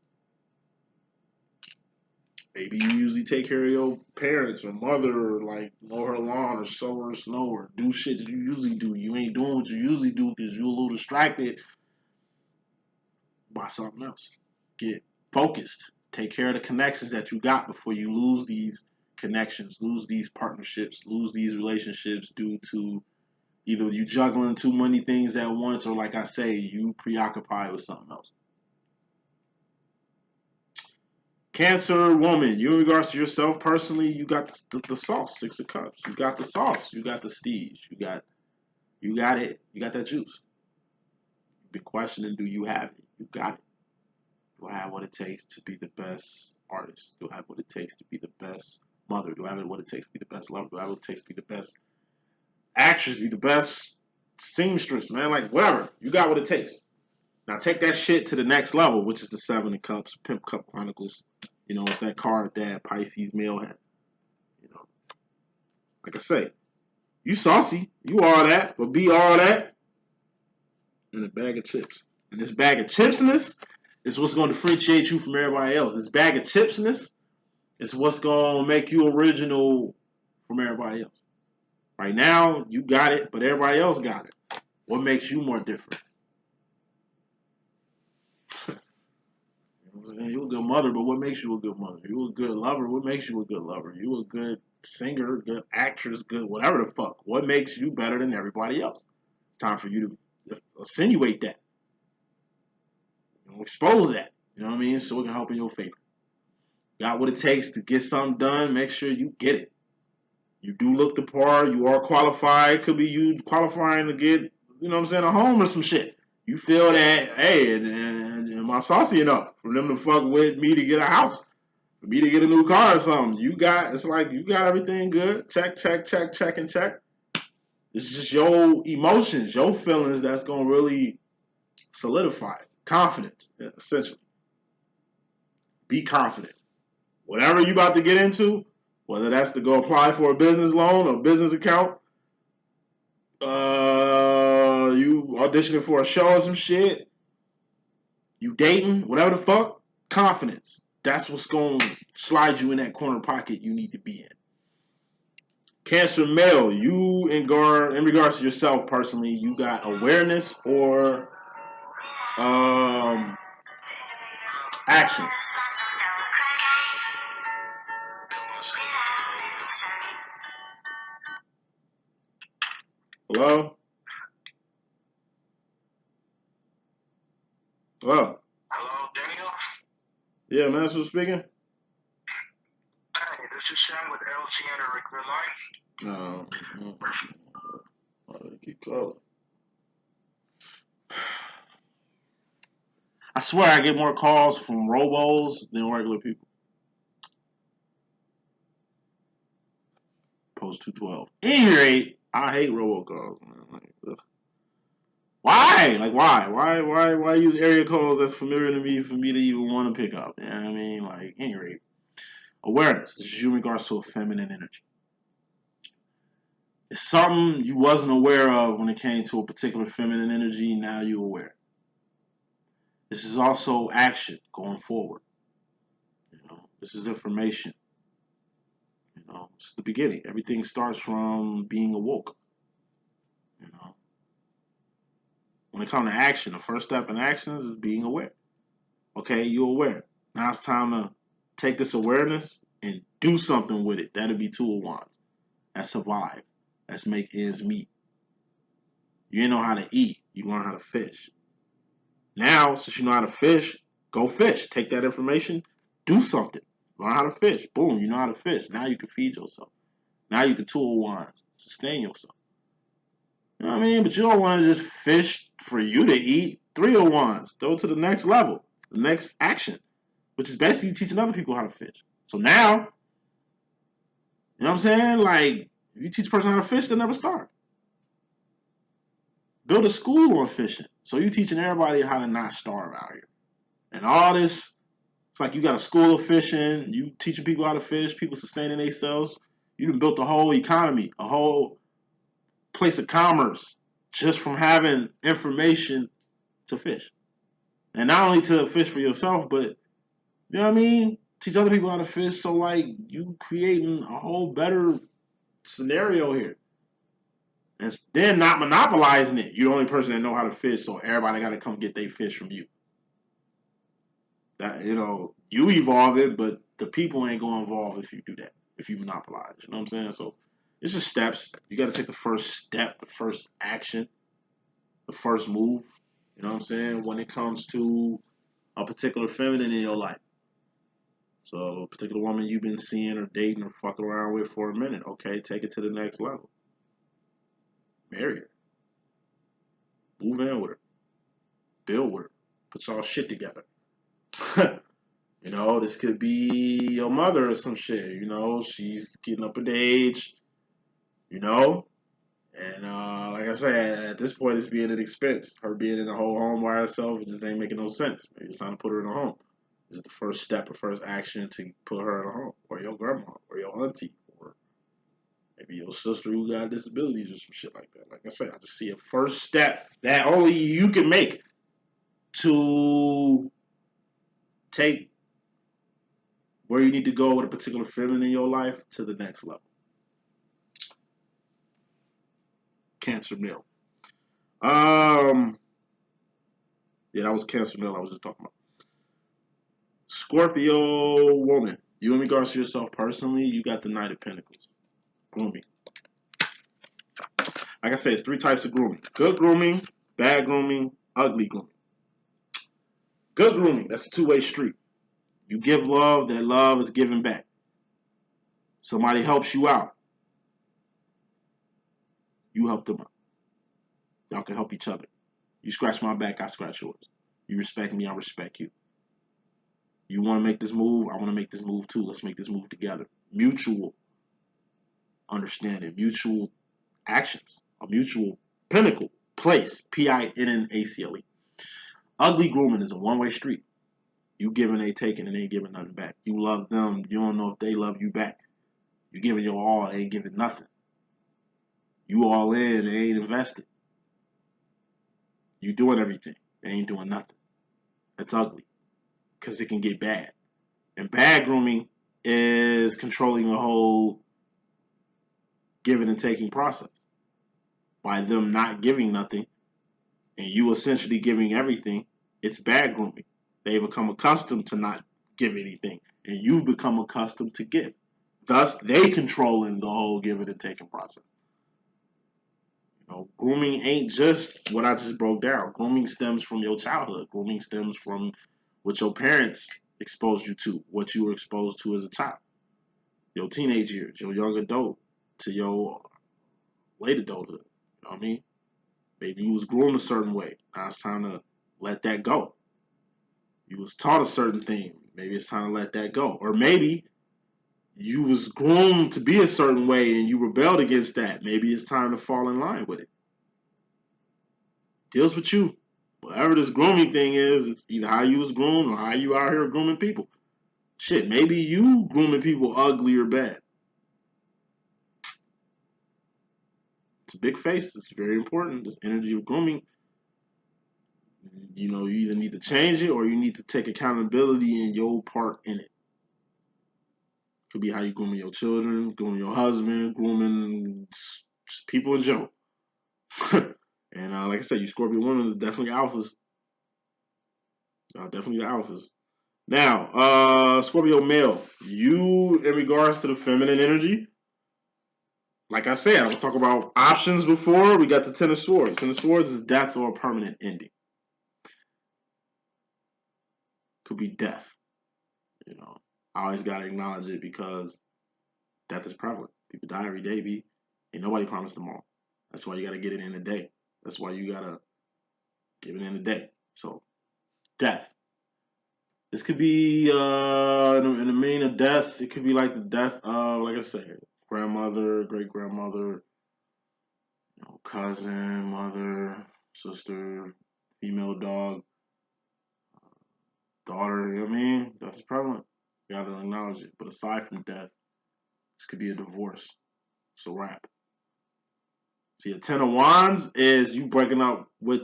Maybe you usually take care of your parents or mother, or like mow her lawn or show her snow or do shit that you usually do. You ain't doing what you usually do because you're a little distracted by something else. Get focused. Take care of the connections that you got before you lose these connections, lose these partnerships, lose these relationships due to either you juggling too many things at once or, like I say, you preoccupied with something else. Cancer woman, you in regards to yourself personally, you got the sauce, Six of Cups. You got the sauce. You got the steez. You got it. You got that juice. You've been questioning, do you have it? You got it. Do I have what it takes to be the best artist? Do I have what it takes to be the best mother? Do I have what it takes to be the best lover? Do I have what it takes to be the best actress? Be the best seamstress, man? Like, whatever. You got what it takes. Now take that shit to the next level, which is the Seven of Cups, Pimp Cup Chronicles. You know, it's that card that Pisces male had. You know, like I say, you saucy, you all that, but be all that in a bag of chips. And this bag of chipsness is what's going to differentiate you from everybody else. This bag of chipsness is what's going to make you original from everybody else. Right now, you got it, but everybody else got it. What makes you more different? You know what I'm saying? You're a good mother, but what makes you a good mother? You're a good lover. What makes you a good lover? You're a good singer, good actress, good whatever the fuck. What makes you better than everybody else? It's time for you to insinuate that. Expose that. You know what I mean? So it can help in your favor. Got what it takes to get something done. Make sure you get it. You do look the part. You are qualified. Could be you qualifying to get, you know what I'm saying, a home or some shit. You feel that, hey, and am I saucy enough for them to fuck with me to get a house? For me to get a new car or something? It's like you got everything good. Check, check, check, check, and check. It's just your emotions, your feelings that's going to really solidify it. Confidence, essentially. Be confident. Whatever you about to get into, whether that's to go apply for a business loan or business account, you auditioning for a show or some shit, you dating, whatever the fuck, confidence. That's what's going to slide you in that corner pocket you need to be in. Cancer male, you in regards to yourself personally, you got awareness or action. Hello? Hello? Hello, Daniel? Yeah, man, that's who's speaking? Hey, this is Sean with LC on a regular line. Keep calling. I swear I get more calls from robos than regular people. Post 212. Any rate, I hate robocalls, man. Like, why? Like, why use area codes that's familiar to me for me to even want to pick up? You know what I mean? Like, any rate. Awareness. This is in regards to a feminine energy. It's something you wasn't aware of when it came to a particular feminine energy. Now you're aware. This is also action going forward. You know, this is information. You know, it's the beginning. Everything starts from being awoke. You know, when it comes to action, the first step in action is being aware. Okay, you're aware. Now it's time to take this awareness and do something with it. That'll be 2 of Wands. That's survive. That's make ends meet. You didn't know how to eat. You learn how to fish. Now, since you know how to fish, go fish. Take that information, do something. Learn how to fish. Boom, you know how to fish. Now you can feed yourself. Now you can 2 of Wands. Sustain yourself. You know what I mean? But you don't want to just fish for you to eat. 3 of Wands. Go to the next level. The next action. Which is basically teaching other people how to fish. So now, you know what I'm saying? Like, if you teach a person how to fish, they'll never starve. Build a school on fishing. So you teaching everybody how to not starve out here. And all this, it's like you got a school of fishing, you teaching people how to fish, people sustaining themselves. You done built a whole economy, a whole place of commerce just from having information to fish. And not only to fish for yourself, but, you know what I mean? Teach other people how to fish. So, like, you creating a whole better scenario here. And then not monopolizing it. You're the only person that know how to fish, so everybody got to come get their fish from you. That, you know, you evolve it, but the people ain't going to evolve if you do that, if you monopolize. You know what I'm saying? So it's just steps. You got to take the first step, the first action, the first move. You know what I'm saying? When it comes to a particular feminine in your life. So a particular woman you've been seeing or dating or fucking around with for a minute. Okay, take it to the next level. Marry her. Move in with her. Build with her. Put y'all shit together. You know, this could be your mother or some shit. You know, she's getting up in age. You know, and like I said, at this point, it's being an expense. Her being in a whole home by herself, it just ain't making no sense. Maybe it's time to put her in a home. This is the first step or first action to put her in a home, or your grandma, or your auntie, or maybe your sister who got disabilities or some shit like that. Like I said, I just see a first step that only you can make to take where you need to go with a particular feminine in your life to the next level. Cancer male. Yeah, that was Cancer male I was just talking about. Scorpio woman. You in regards to yourself personally, you got the Knight of Pentacles. Grooming. Like I said, it's 3 types of grooming. Good grooming, bad grooming, ugly grooming. Good grooming, that's a 2-way street. You give love, that love is given back. Somebody helps you out. You help them out. Y'all can help each other. You scratch my back, I scratch yours. You respect me, I respect you. You want to make this move, I want to make this move too. Let's make this move together. Mutual understanding, mutual actions, a mutual pinnacle, place, P-I-N-N-A-C-L-E. Ugly grooming is a 1-way street. You giving, they taking, and they ain't giving nothing back. You love them, you don't know if they love you back. You giving your all, they ain't giving nothing. You all in, they ain't invested. You doing everything, they ain't doing nothing. That's ugly, because it can get bad. And bad grooming is controlling the whole giving and taking process. By them not giving nothing, and you essentially giving everything, it's bad grooming. They become accustomed to not give anything, and you've become accustomed to give. Thus, they controlling the whole giving and taking process. You know, grooming ain't just what I just broke down. Grooming stems from your childhood. Grooming stems from what your parents exposed you to, what you were exposed to as a child. Your teenage years, your young adult, to your late adulthood. You know what I mean? Maybe you was groomed a certain way. Now it's time to let that go. You was taught a certain thing. Maybe it's time to let that go. Or maybe you was groomed to be a certain way and you rebelled against that. Maybe it's time to fall in line with it. Deals with you. Whatever this grooming thing is, it's either how you was groomed or how you out here grooming people. Shit, maybe you grooming people ugly or bad. It's a big face. It's very important. This energy of grooming. You know, you either need to change it or you need to take accountability in your part in it. Could be how you grooming your children, grooming your husband, grooming just people in general. And like I said, you Scorpio women is definitely alphas. Definitely the alphas. Now, Scorpio male, you in regards to the feminine energy, like I said, I was talking about options before. We got the Ten of Swords. Ten of Swords is death or a permanent ending. Could be death. You know, I always gotta acknowledge it because death is prevalent. People die every day, B. Ain't nobody promised tomorrow. That's why you gotta get it in the day. That's why you gotta give it in the day. So, death. This could be in the meaning of death. It could be like the death of, like I said, grandmother, great grandmother, you know, cousin, mother, sister, female dog, daughter. You know what I mean? Death is prevalent. You gotta acknowledge it. But aside from death, this could be a divorce. It's a wrap. See, a Ten of Wands is you breaking up with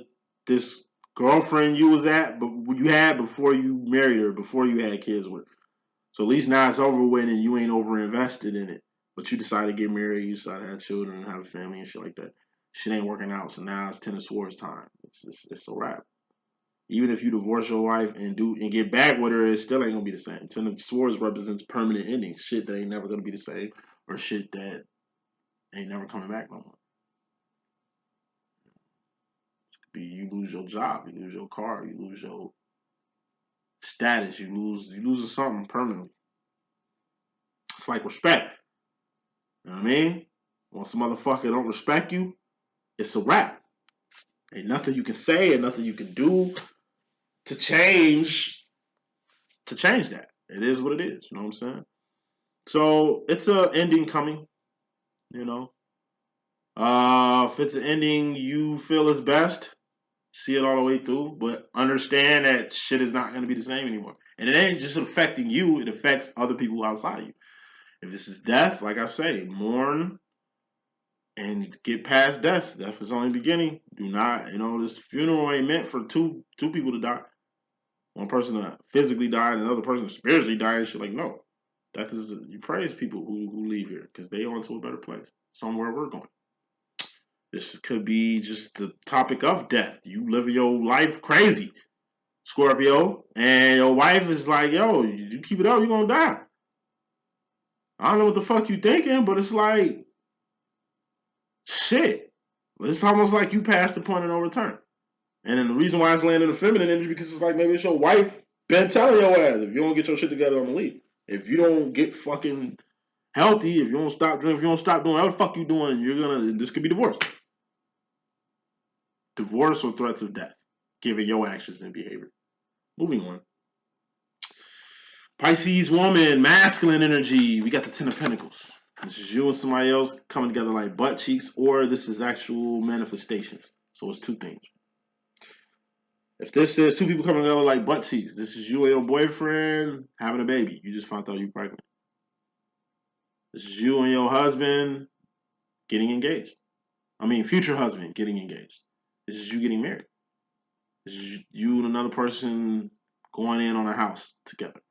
this girlfriend you was at, but you had before you married her, before you had kids with her. So at least now it's over with and you ain't over invested in it. But you decide to get married, you decide to have children and have a family and shit like that. Shit ain't working out, so now it's Ten of Swords time. It's a wrap. Even if you divorce your wife and get back with her, it still ain't gonna be the same. Ten of Swords represents permanent endings, shit that ain't never gonna be the same, or shit that ain't never coming back no more. You lose your job, you lose your car, you lose your status, you lose something permanently. It's like respect. You know what I mean? Once a motherfucker don't respect you, it's a wrap. Ain't nothing you can say and nothing you can do to change that. It is what it is. You know what I'm saying? So it's a ending coming. You know, if it's an ending you feel is best, see it all the way through, but understand that shit is not going to be the same anymore. And it ain't just affecting you, it affects other people outside of you. If this is death, like I say, mourn and get past death. Death is only the beginning. Do not, this funeral ain't meant for two people to die. One person to physically die and another person to spiritually die and shit. Like, no. Death is, you praise people who leave here because they on to a better place. Somewhere we're going. This could be just the topic of death. You living your life crazy, Scorpio, and your wife is like, yo, you keep it up, you're going to die. I don't know what the fuck you thinking, but it's like, shit. It's almost like you passed the point of no return. And then the reason why it's landing the feminine energy because it's like maybe it's your wife been telling your ass if you don't get your shit together, I'm gonna leave. If you don't get fucking healthy, if you don't stop drinking, if you don't stop doing whatever the fuck you doing, this could be divorce. Divorce or threats of death, given your actions and behavior. Moving on. Pisces woman, masculine energy. We got the Ten of Pentacles. This is you and somebody else coming together like butt cheeks, or this is actual manifestations. So it's two things. If this is two people coming together like butt cheeks, this is you and your boyfriend having a baby. You just found out you're pregnant. This is you and your husband getting engaged. I mean, future husband getting engaged. This is you getting married. This is you and another person going in on a house together.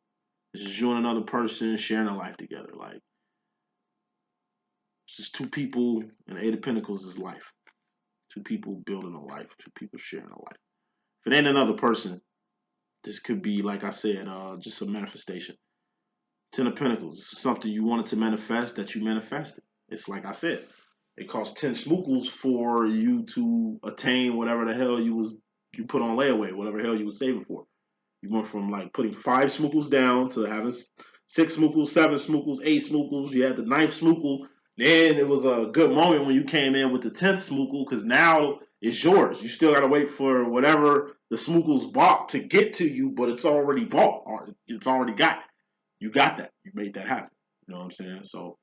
This is you and another person sharing a life together. Like, it's just two people, and Eight of Pentacles is life. Two people building a life. Two people sharing a life. If it ain't another person, this could be, like I said, just a manifestation. Ten of Pentacles. This is something you wanted to manifest that you manifested. It's like I said. It cost 10 smookles for you to attain whatever the hell you put on layaway, whatever the hell you was saving for. You went from like putting 5 smookles down to having 6 smookles, 7 smookles, 8 smookles. You had the 9th smookle. Then it was a good moment when you came in with the 10th smookle because now it's yours. You still got to wait for whatever the smookles bought to get to you, but it's already bought. Or it's already got. You got that. You made that happen. You know what I'm saying? So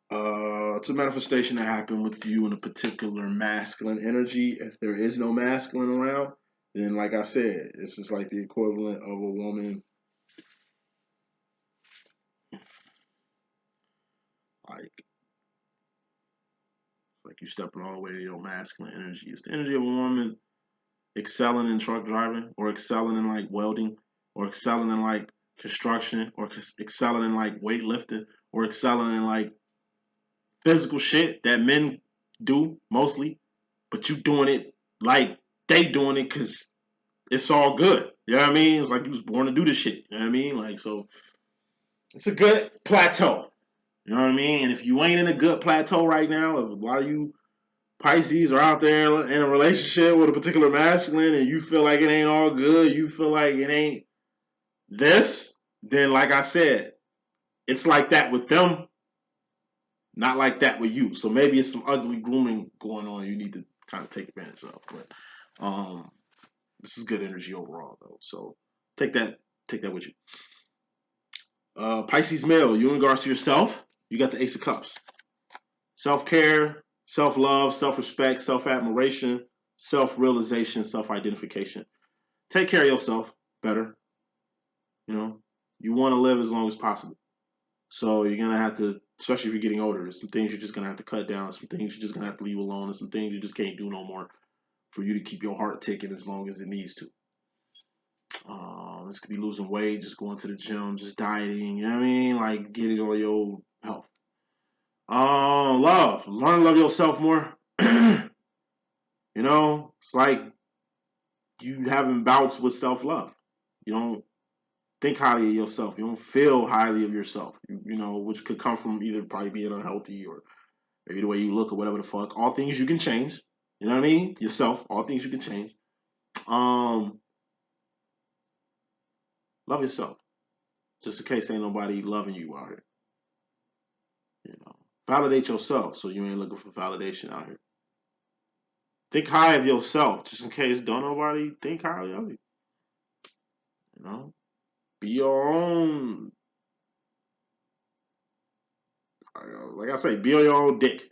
it's a manifestation that happened with you in a particular masculine energy. If there is no masculine around, then like I said, it's just like the equivalent of a woman like you stepping all the way to your masculine energy. It's the energy of a woman excelling in truck driving, or excelling in like welding, or excelling in like construction, or excelling in like weightlifting, or excelling in like physical shit that men do mostly, but you doing it like they doing it because it's all good. You know what I mean? It's like you was born to do this shit. You know what I mean? Like, so it's a good plateau. You know what I mean? And if you ain't in a good plateau right now, if a lot of you Pisces are out there in a relationship with a particular masculine and you feel like it ain't all good, you feel like it ain't this, then like I said, it's like that with them, not like that with you. So maybe it's some ugly grooming going on you need to kind of take advantage of. But this is good energy overall though. So take that with you. Pisces male, you in regards to yourself, you got the Ace of Cups. Self-care, self-love, self-respect, self-admiration, self-realization, self-identification. Take care of yourself better. You know, you want to live as long as possible. So you're going to have to, especially if you're getting older, there's some things you're just going to have to cut down, some things you're just going to have to leave alone, and some things you just can't do no more for you to keep your heart ticking as long as it needs to. This could be losing weight, just going to the gym, just dieting, you know what I mean? Like getting all your health. Love. Learn to love yourself more. You know, it's like you having bouts with self-love. You don't think highly of yourself. You don't feel highly of yourself. You know, which could come from either probably being unhealthy or maybe the way you look or whatever the fuck. All things you can change. You know what I mean? Yourself. All things you can change. Love yourself. Just in case ain't nobody loving you out here. You know, validate yourself so you ain't looking for validation out here. Think high of yourself just in case don't nobody think highly of you. You know, be your own. Like I say, be on your own dick.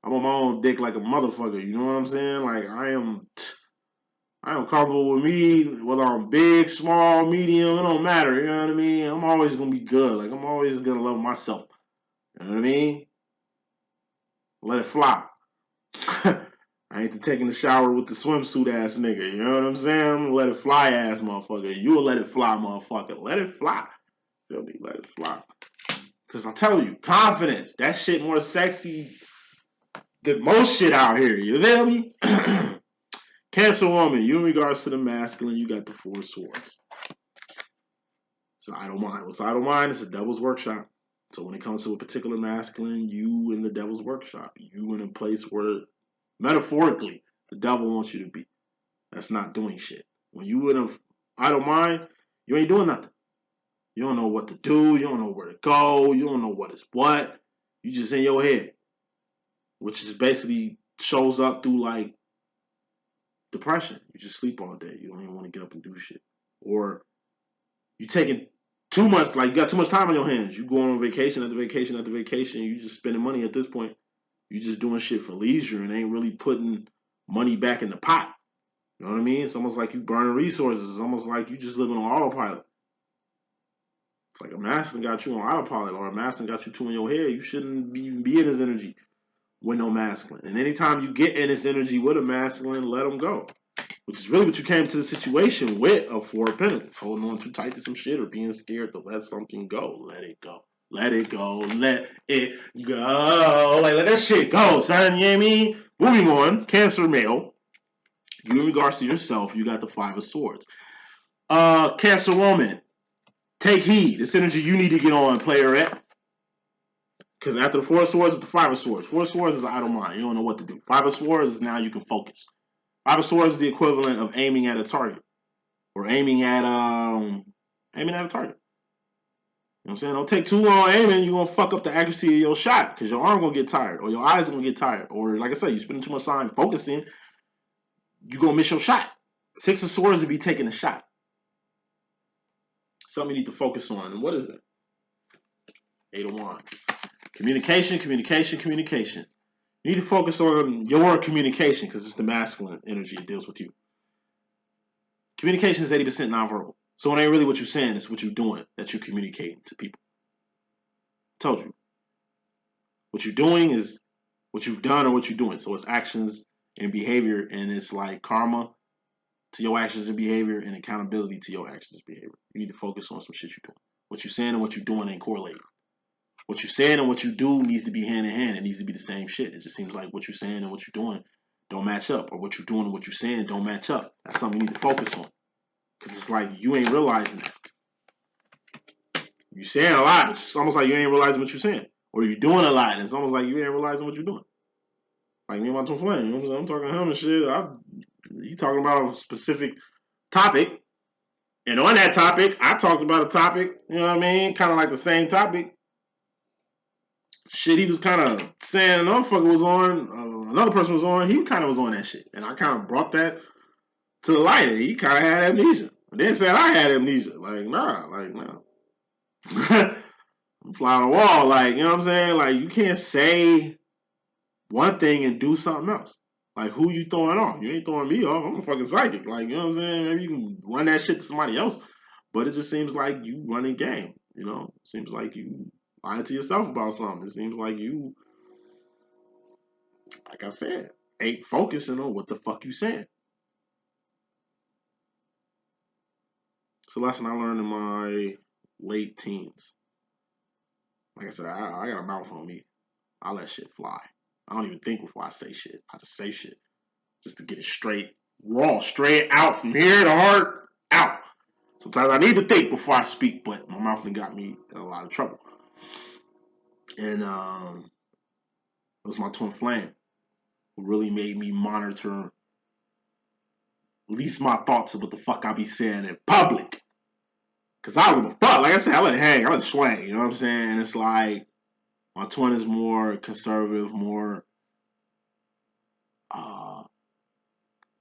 I'm on my own dick like a motherfucker. You know what I'm saying? Like I am comfortable with me, whether I'm big, small, medium. It don't matter. You know what I mean? I'm always gonna be good. Like I'm always gonna love myself. You know what I mean? Let it fly. I ain't taking the shower with the swimsuit ass nigga. You know what I'm saying? Let it fly ass motherfucker. You'll let it fly, motherfucker. Let it fly. Feel me? Let it fly. Cause I'm telling you, confidence. That shit more sexy than most shit out here. You feel me? Cancer woman, you in regards to the masculine, you got the 4 swords. It's an idle mind. What's idle mind? It's a devil's workshop. So when it comes to a particular masculine, you in the devil's workshop. You in a place where, metaphorically, the devil wants you to be. That's not doing shit. When you in an idle mind, you ain't doing nothing. You don't know what to do. You don't know where to go. You don't know what is what. You just in your head, which is basically shows up through like depression. You just sleep all day. You don't even want to get up and do shit. Or you taking too much, like you got too much time on your hands. You go on vacation after vacation after vacation. You just spending money at this point. You just doing shit for leisure and ain't really putting money back in the pot. You know what I mean? It's almost like you burning resources. It's almost like you just living on autopilot. It's like a masculine got you on autopilot, or a masculine got you two in your head. You shouldn't even be in his energy with no masculine. And anytime you get in his energy with a masculine, let him go. Which is really what you came to the situation with, a Four of Pentacles. Holding on too tight to some shit or being scared to let something go. Let it go. Let it go. Let it go. Like, let that shit go, son. You know what I mean? Moving on. Cancer male. You in regards to yourself, you got the Five of Swords. Cancer woman. Take heed. This energy you need to get on, player at. Because after the Four of Swords, it's the Five of Swords. Four of Swords is idle mind. You don't know what to do. Five of Swords is now you can focus. Five of Swords is the equivalent of aiming at a target. Or aiming at a target. You know what I'm saying? Don't take too long aiming. You're going to fuck up the accuracy of your shot. Because your arm going to get tired. Or your eyes going to get tired. Or like I said, you're spending too much time focusing. You're going to miss your shot. Six of Swords would be taking a shot. Something you need to focus on. And what is that? Eight of Wands. Communication, communication, communication. You need to focus on your communication because it's the masculine energy that deals with you. Communication is 80% nonverbal. So it ain't really what you're saying, it's what you're doing that you're communicating to people. I told you. What you're doing is what you've done or what you're doing. So it's actions and behavior, and it's like karma to your actions and behavior and accountability to your actions and behavior. You need to focus on some shit you're doing. What you're saying and what you're doing ain't correlated. What you're saying and what you do needs to be hand in hand. It needs to be the same shit. It just seems like what you're saying and what you're doing don't match up, or what you're doing and what you're saying don't match up. That's something you need to focus on. Because it's like you ain't realizing that. You're saying a lot, but it's almost like you ain't realizing what you're saying. Or you're doing a lot, and it's almost like you ain't realizing what you're doing. Like me and my twin flame, you know what I'm saying? I'm talking to him and shit. He talking about a specific topic. And on that topic, I talked about a topic, you know what I mean? Kind of like the same topic. Shit, he was kind of saying another fucker was on, another person was on, he kind of was on that shit. And I kind of brought that to the light, and he kind of had amnesia. And then said I had amnesia. Like, nah. I'm flying on the wall. Like, you know what I'm saying? Like, you can't say one thing and do something else. Like, who you throwing off? You ain't throwing me off. I'm a fucking psychic. Like, you know what I'm saying? Maybe you can run that shit to somebody else. But it just seems like you running game. You know? It seems like you lying to yourself about something. It seems like you, like I said, ain't focusing on what the fuck you saying. It's a lesson I learned in my late teens. Like I said, I got a mouth on me. I let shit fly. I don't even think before I say shit. I just say shit. Just to get it straight, raw, straight out from here to heart, out. Sometimes I need to think before I speak, but my mouth got me in a lot of trouble. And it was my twin flame who really made me monitor at least my thoughts of what the fuck I be saying in public. Because I don't give a fuck. Like I said, I let it hang. I let it swing. You know what I'm saying? It's like my twin is more conservative, more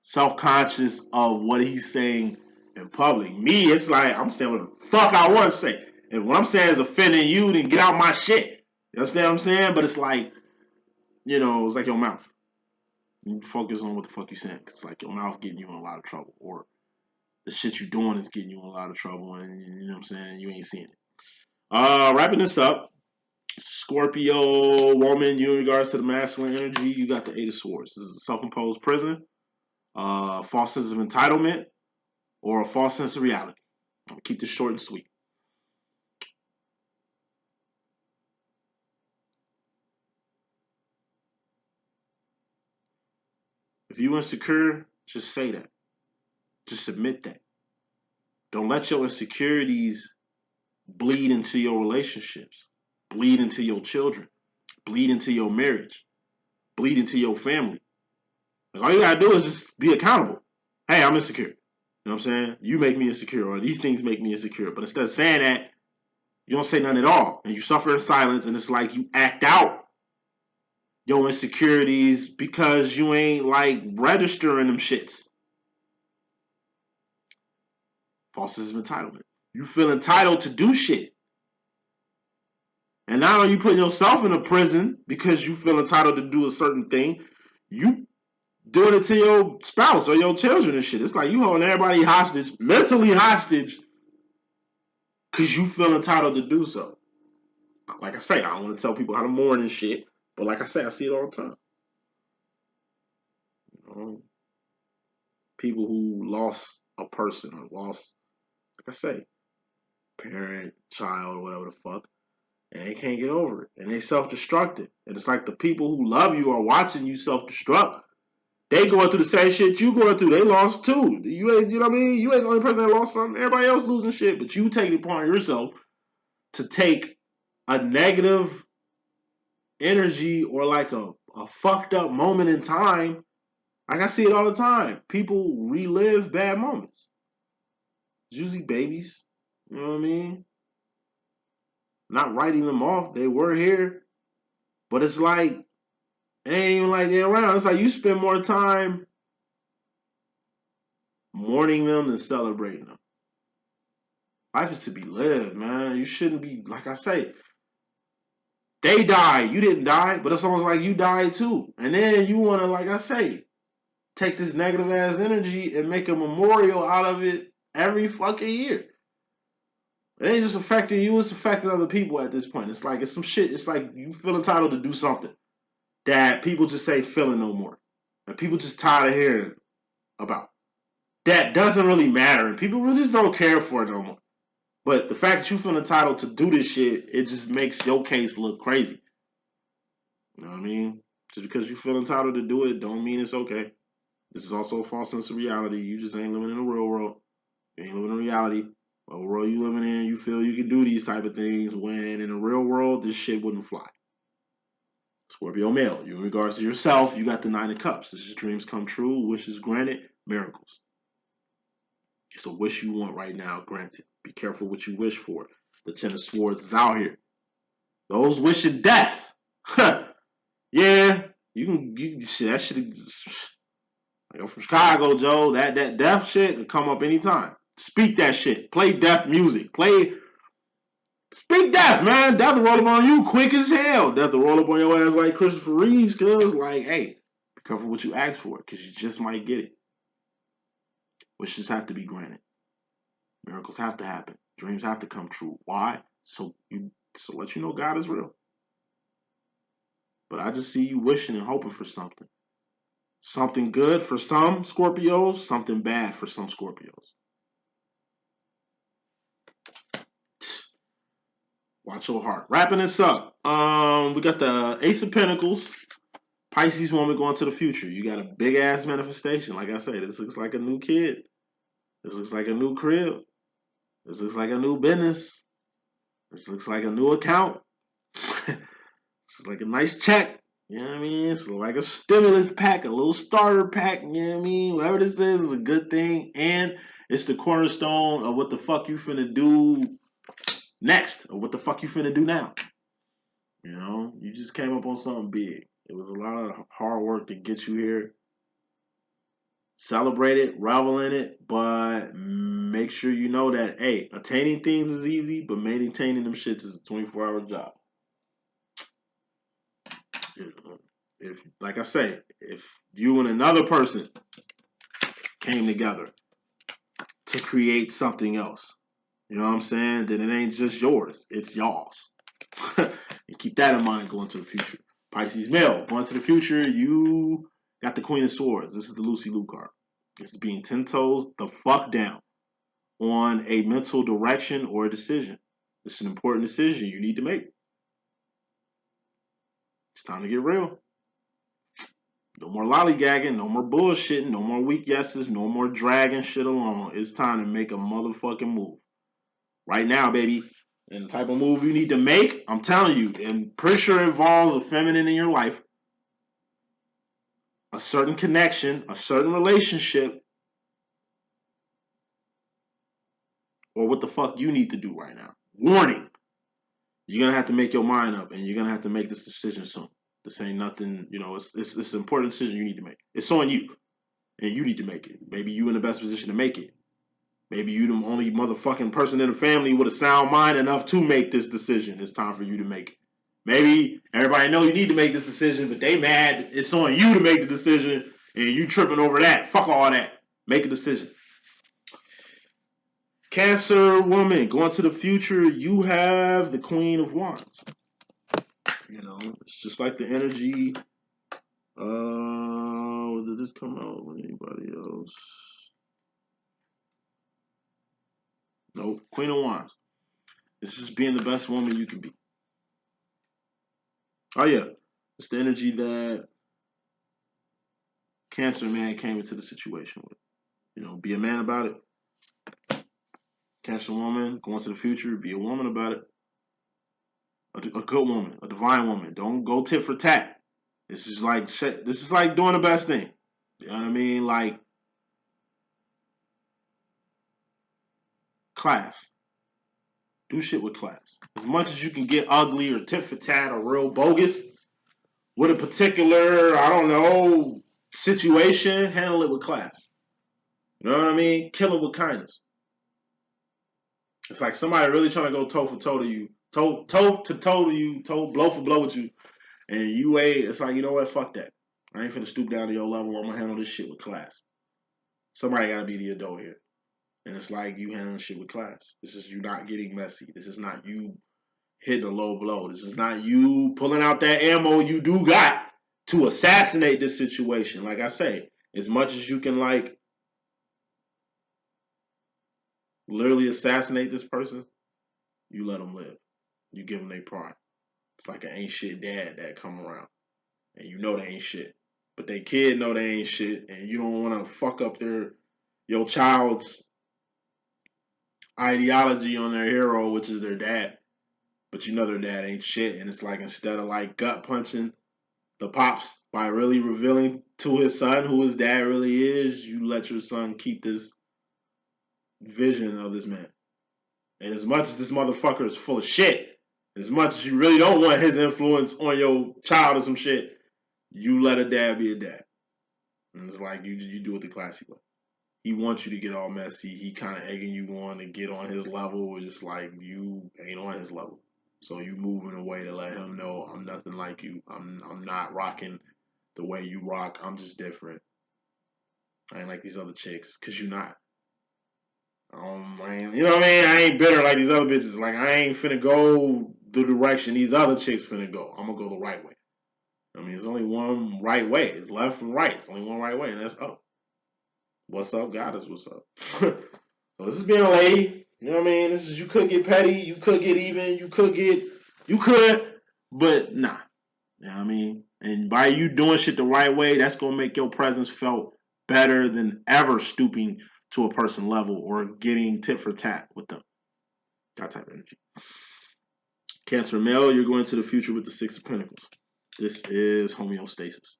self-conscious of what he's saying in public. Me, it's like I'm saying what the fuck I want to say. And what I'm saying is offending you, then get out my shit. You understand what I'm saying? But it's like, you know, it's like your mouth. You focus on what the fuck you saying. It's like your mouth getting you in a lot of trouble. Or the shit you doing is getting you in a lot of trouble. And you know what I'm saying? You ain't seeing it. Wrapping this up. Scorpio woman, you in regards to the masculine energy, you got the Eight of Swords. This is a self-imposed prison, false sense of entitlement, or a false sense of reality. I'm gonna keep this short and sweet. If you insecure, just say that. Just admit that. Don't let your insecurities bleed into your relationships, bleed into your children, bleed into your marriage, bleed into your family. Like, all you gotta do is just be accountable. Hey, I'm insecure. You know what I'm saying? You make me insecure, or these things make me insecure. But instead of saying that, you don't say nothing at all. And you suffer in silence, and it's like you act out your insecurities because you ain't like registering them shits. False sense of entitlement. You feel entitled to do shit. And not only you putting yourself in a prison because you feel entitled to do a certain thing, you doing it to your spouse or your children and shit. It's like you holding everybody hostage, mentally hostage, because you feel entitled to do so. Like I say, I don't want to tell people how to mourn and shit, but like I say, I see it all the time. You know, people who lost a person or lost, like I say, parent, child, whatever the fuck, and they can't get over it, and they self-destructed. And it's like the people who love you are watching you self-destruct. They going through the same shit you going through. They lost too. You ain't, you know what I mean? You ain't the only person that lost something. Everybody else losing shit, but you take it upon yourself to take a negative energy or like a fucked up moment in time. Like I see it all the time. People relive bad moments. It's usually babies. You know what I mean? Not writing them off. They were here. But it's like, it ain't even like they're around. It's like you spend more time mourning them than celebrating them. Life is to be lived, man. You shouldn't be, like I say, they died. You didn't die, but it's almost like you died too. And then you want to, like I say, take this negative ass energy and make a memorial out of it every fucking year. It ain't just affecting you, it's affecting other people at this point. It's like, it's some shit. It's like you feel entitled to do something that people just say feeling no more. And people just tired of hearing about. That doesn't really matter. And people really just don't care for it no more. But the fact that you feel entitled to do this shit, it just makes your case look crazy. You know what I mean? Just because you feel entitled to do it don't mean it's okay. This is also a false sense of reality. You just ain't living in the real world. You ain't living in reality. What world you living in, you feel you can do these type of things when in the real world, this shit wouldn't fly. Scorpio male, you in regards to yourself, you got the 9 of Cups. This is dreams come true, wishes granted, miracles. It's a wish you want right now, granted. Be careful what you wish for. The 10 of Swords is out here. Those wishing death. Yeah, shit, that shit. Like I'm from Chicago, Joe. That death shit will come up anytime. Speak that shit. Play death music. Speak death, man. Death will roll up on you quick as hell. Death will roll up on your ass like Christopher Reeves, cause like, hey, be careful what you ask for, cause you just might get it. Wishes have to be granted. Miracles have to happen. Dreams have to come true. Why? So let you know God is real. But I just see you wishing and hoping for something. Something good for some Scorpios, something bad for some Scorpios. Watch your heart. Wrapping this up. We got the Ace of Pentacles. Pisces woman going to the future. You got a big ass manifestation. Like I say, this looks like a new kid. This looks like a new crib. This looks like a new business. This looks like a new account. It's like a nice check. You know what I mean? It's like a stimulus pack, a little starter pack. You know what I mean? Whatever this is a good thing. And it's the cornerstone of what the fuck you finna do next. Or what the fuck you finna do now. You know? You just came up on something big. It was a lot of hard work to get you here. Celebrate it, revel in it, but make sure you know that, hey, attaining things is easy, but maintaining them shits is a 24-hour job. If, like I say, if you and another person came together to create something else, you know what I'm saying, then it ain't just yours, it's y'all's. And keep that in mind going to the future. Pisces male, going to the future, you got the Queen of Swords. This is the Lucy Liu card. This is being 10 toes the fuck down on a mental direction or a decision. It's an important decision you need to make. It's time to get real. No more lollygagging, no more bullshitting, no more weak yeses, no more dragging shit along. It's time to make a motherfucking move. Right now, baby. And the type of move you need to make, I'm telling you, and pretty sure it involves a feminine in your life, a certain connection, a certain relationship, or what the fuck you need to do right now. Warning. You're going to have to make your mind up, and you're going to have to make this decision soon. This ain't nothing, it's an important decision you need to make. It's on you, and you need to make it. Maybe you in the best position to make it. Maybe you the only motherfucking person in the family with a sound mind enough to make this decision. It's time for you to make it. Maybe everybody know you need to make this decision, but they mad. It's on you to make the decision, and you tripping over that. Fuck all that. Make a decision. Cancer woman, going to the future, you have the Queen of Wands. It's just like the energy. Did this come out with anybody else? Nope. Queen of Wands. It's just being the best woman you can be. Oh yeah. It's the energy that Cancer man came into the situation with. Be a man about it. Cancer woman, going to the future, be a woman about it. A good woman, a divine woman. Don't go tit for tat. This is like doing the best thing. You know what I mean? Like class. Do shit with class. As much as you can get ugly or tit for tat or real bogus with a particular, I don't know, situation, handle it with class. You know what I mean? Kill it with kindness. It's like somebody really trying to go toe for toe to you, toe to toe to you, blow for blow with you, and you ain't. It's like, you know what? Fuck that. I ain't finna stoop down to your level. I'm gonna handle this shit with class. Somebody gotta be the adult here. And it's like you handling shit with class. This is you not getting messy. This is not you hitting a low blow. This is not you pulling out that ammo you do got to assassinate this situation. Like I say, as much as you can literally assassinate this person, you let them live. You give them their pride. It's like an ain't shit dad that come around. And you know they ain't shit. But they kid know they ain't shit. And you don't want to fuck up your child's ideology on their hero, which is their dad. But you know their dad ain't shit. And it's like instead of gut punching the pops by really revealing to his son who his dad really is, you let your son keep this vision of this man. And as much as this motherfucker is full of shit, as much as you really don't want his influence on your child or some shit, you let a dad be a dad. And it's like you do it the classy way. He wants you to get all messy. He kind of egging you on to get on his level. It's just like you ain't on his level. So you move in a way to let him know I'm nothing like you. I'm not rocking the way you rock. I'm just different. I ain't like these other chicks, cause you're not. You know what I mean? I ain't bitter like these other bitches. Like I ain't finna go the direction these other chicks finna go. I'm gonna go the right way. I mean, there's only one right way. It's left and right. It's only one right way, and that's up. What's up, God is what's up. So this is being a lady. You know what I mean? This is you could get petty, you could get even, you could, but nah. You know what I mean? And by you doing shit the right way, that's gonna make your presence felt better than ever stooping to a person level or getting tit for tat with them. That type of energy. Cancer male, you're going to the future with the Six of Pentacles. This is homeostasis.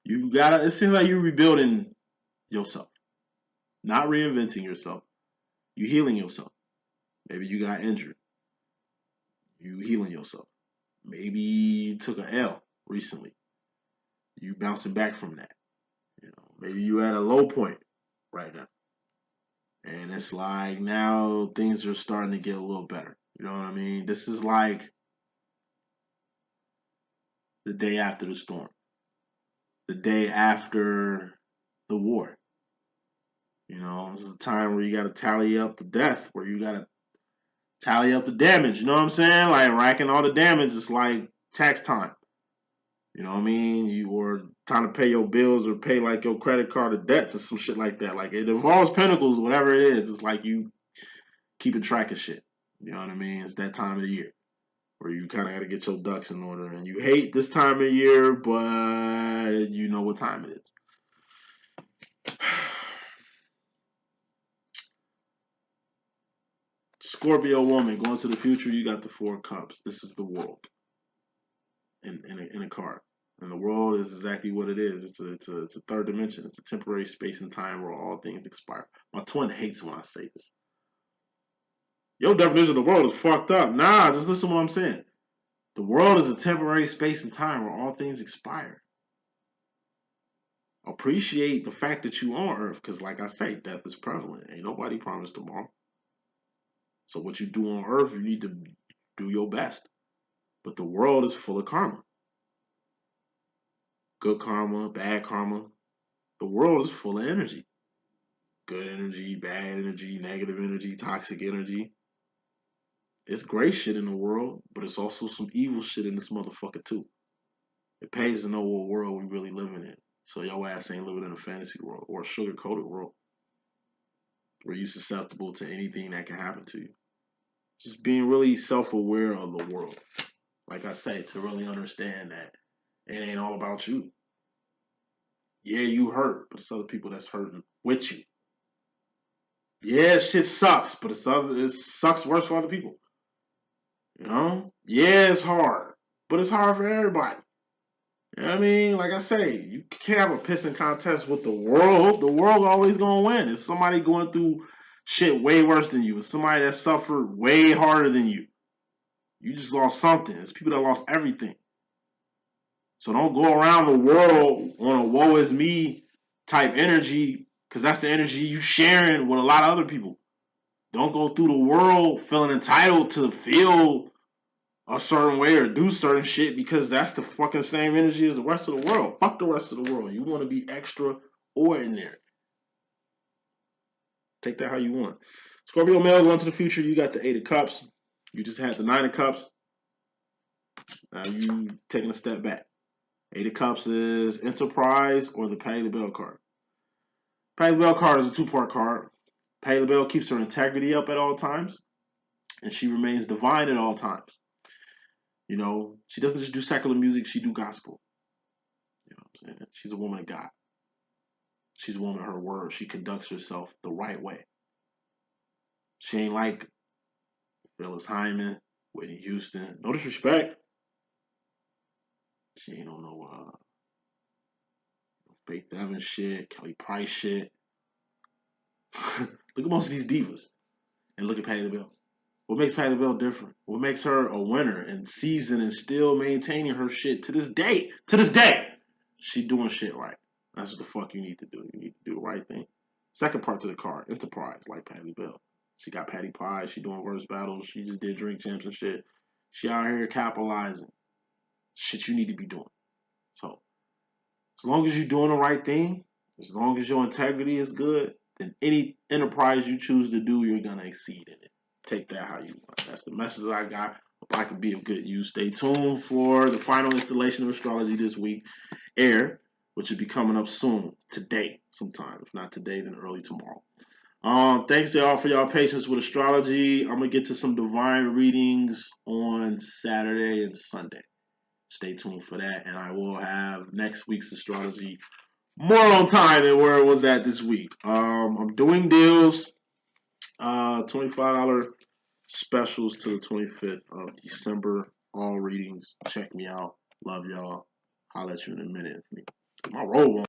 It seems like you're rebuilding yourself. Not reinventing yourself. You healing yourself. Maybe you got injured. You healing yourself. Maybe you took an L recently. You bouncing back from that. Maybe you at a low point right now. And it's like now things are starting to get a little better. You know what I mean? This is like the day after the storm. The day after the war. This is the time where you got to tally up the death, where you got to tally up the damage. You know what I'm saying? Like racking all the damage. It's like tax time. You know what I mean? You were trying to pay your bills or pay like your credit card or debts or some shit like that. Like it involves pentacles, whatever it is. It's like you keeping track of shit. You know what I mean? It's that time of the year where you kind of got to get your ducks in order. And you hate this time of year, but you know what time it is. Scorpio woman, going to the future, you got the 4 of Cups. This is the world in a card. And the world is exactly what it is. It's a third dimension. It's a temporary space and time where all things expire. My twin hates when I say this. Your definition of the world is fucked up. Nah, just listen to what I'm saying. The world is a temporary space and time where all things expire. Appreciate the fact that you on Earth, because like I say, death is prevalent. Ain't nobody promised tomorrow. So what you do on Earth, you need to do your best. But the world is full of karma. Good karma, bad karma. The world is full of energy. Good energy, bad energy, negative energy, toxic energy. It's great shit in the world, but it's also some evil shit in this motherfucker too. It pays to know what world we really living in. So your ass ain't living in a fantasy world or a sugar-coated world where you're susceptible to anything that can happen to you. Just being really self-aware of the world. Like I say, to really understand that it ain't all about you. Yeah, you hurt, but it's other people that's hurting with you. Yeah, shit sucks, but it sucks worse for other people. You know? Yeah, it's hard, but it's hard for everybody. You know what I mean? Like I say, you can't have a pissing contest with the world. The world always gonna win. It's somebody going through shit way worse than you. It's somebody that suffered way harder than you. You just lost something. It's people that lost everything. So don't go around the world on a woe is me type energy, because that's the energy you sharing with a lot of other people. Don't go through the world feeling entitled to feel a certain way or do certain shit, because that's the fucking same energy as the rest of the world. Fuck the rest of the world. You want to be extraordinary. Take that how you want. Scorpio male going to the future, you got the 8 of Cups. You just had the 9 of Cups. Now you taking a step back. 8 of Cups is Enterprise or the Pay the Bell card. Pay the Bell card is a 2-part card. Pay the Bell keeps her integrity up at all times, and she remains divine at all times. You know, she doesn't just do secular music, she do gospel. You know what I'm saying? She's a woman of God. She's a woman of her word. She conducts herself the right way. She ain't like Phyllis Hyman, Whitney Houston. No disrespect. She ain't on no Faith Evans shit, Kelly Price shit. Look at most of these divas and look at Patti LaBelle. What makes Patti LaBelle different? What makes her a winner and seasoned and still maintaining her shit to this day? To this day, she doing shit right. That's what the fuck you need to do. You need to do the right thing. Second part to the card, Enterprise, like Patti LaBelle. She got Patty Pie. She doing verse battles. She just did drink champs and shit. She out here capitalizing. Shit you need to be doing. So, as long as you're doing the right thing, as long as your integrity is good, then any enterprise you choose to do, you're going to exceed in it. Take that how you want. That's the message I got. Hope I can be of good use. Stay tuned for the final installation of Astrology this week, Air, which will be coming up soon, today, sometime. If not today, then early tomorrow. Thanks to y'all for y'all patience with astrology. I'm going to get to some divine readings on Saturday and Sunday. Stay tuned for that, and I will have next week's astrology more on time than where it was at this week. I'm doing deals, $25 specials to the 25th of December. All readings. Check me out. Love y'all. I'll let you in a minute. My roll on.